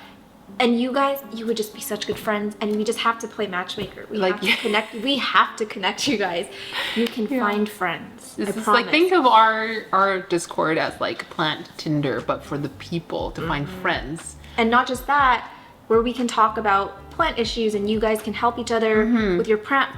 And you guys, you would just be such good friends, and we just have to play matchmaker. We Like, have to connect. We have to connect you guys. You can find friends. This I is promise. like, think of our Discord as like plant Tinder, but for the people to find friends. And not just that, where we can talk about plant issues, and you guys can help each other with your plant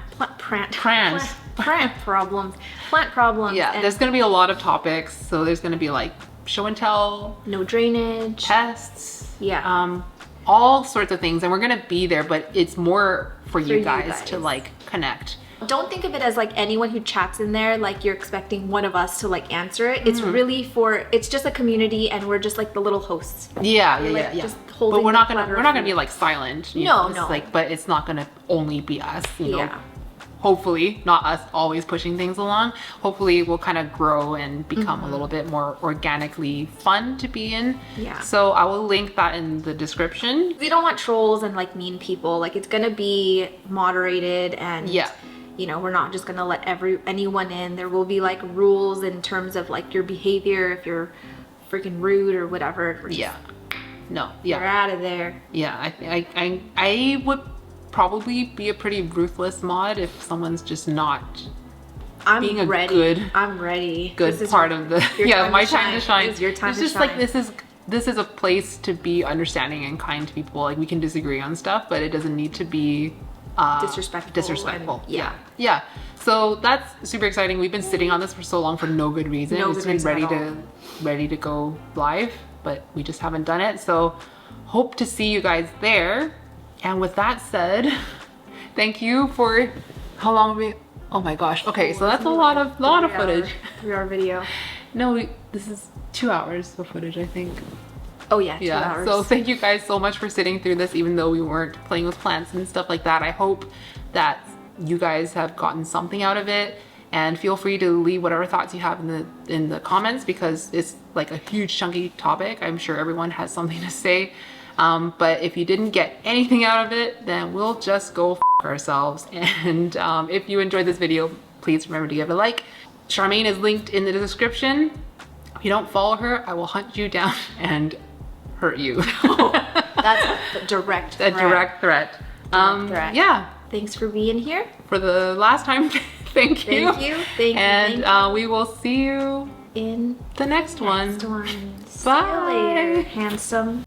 problems. Plant problems. Yeah, and there's gonna be a lot of topics. So there's gonna be like show and tell, no drainage. tests, Yeah. all sorts of things, and we're gonna be there. But it's more for you you guys to guys. like connect. Don't think of it as like anyone who chats in there, like you're expecting one of us to like answer it. It's really it's just a community, and we're just like the little hosts. Yeah, like, yeah. just But holding we're the not gonna platter we're not of gonna be food. like silent. You No, know? It's no. like, but it's not gonna only be us. You know. Yeah. Hopefully, not us always pushing things along. Hopefully, we'll kind of grow and become a little bit more organically fun to be in. Yeah. So I will link that in the description. We don't want trolls and like mean people. Like it's gonna be moderated, and Yeah. you know, we're not just gonna let anyone in. There will be like rules in terms of like your behavior. If you're freaking rude or whatever, we're just- Yeah. No. you're Yeah. out of there. Yeah. I would probably be a pretty ruthless mod if someone's just not I'm being a ready. good- I'm ready. good This is part of the your yeah time my to time to shine. It's your time It's to just shine. like this is a place to be understanding and kind to people. Like we can disagree on stuff, but it doesn't need to be Disrespectful and- Yeah. Yeah. So that's super exciting. We've been sitting on this for so long for no good reason. No It's good been reason ready at to ready to go live, but we just haven't done it. So hope to see you guys there. And with that said, thank you for how long have we oh my gosh. Okay, so that's a lot of footage. 3-hour video. No, this is 2 hours of footage, I think. Oh yeah, 2 Yeah. hours. So thank you guys so much for sitting through this, even though we weren't playing with plants and stuff like that. I hope that you guys have gotten something out of it, and feel free to leave whatever thoughts you have in the comments, because it's like a huge chunky topic. I'm sure everyone has something to say. But if you didn't get anything out of it, then we'll just go f ourselves. And if you enjoyed this video, please remember to give it a like. Charmaine is linked in the description. If you don't follow her, I will hunt you down and hurt you. That's a direct A threat. direct threat. threat. Yeah, Thanks for being here. for the last time, thank you. Thank you. Thank you. And thank we will see you you. In the next one. next one. See Bye. you later, handsome.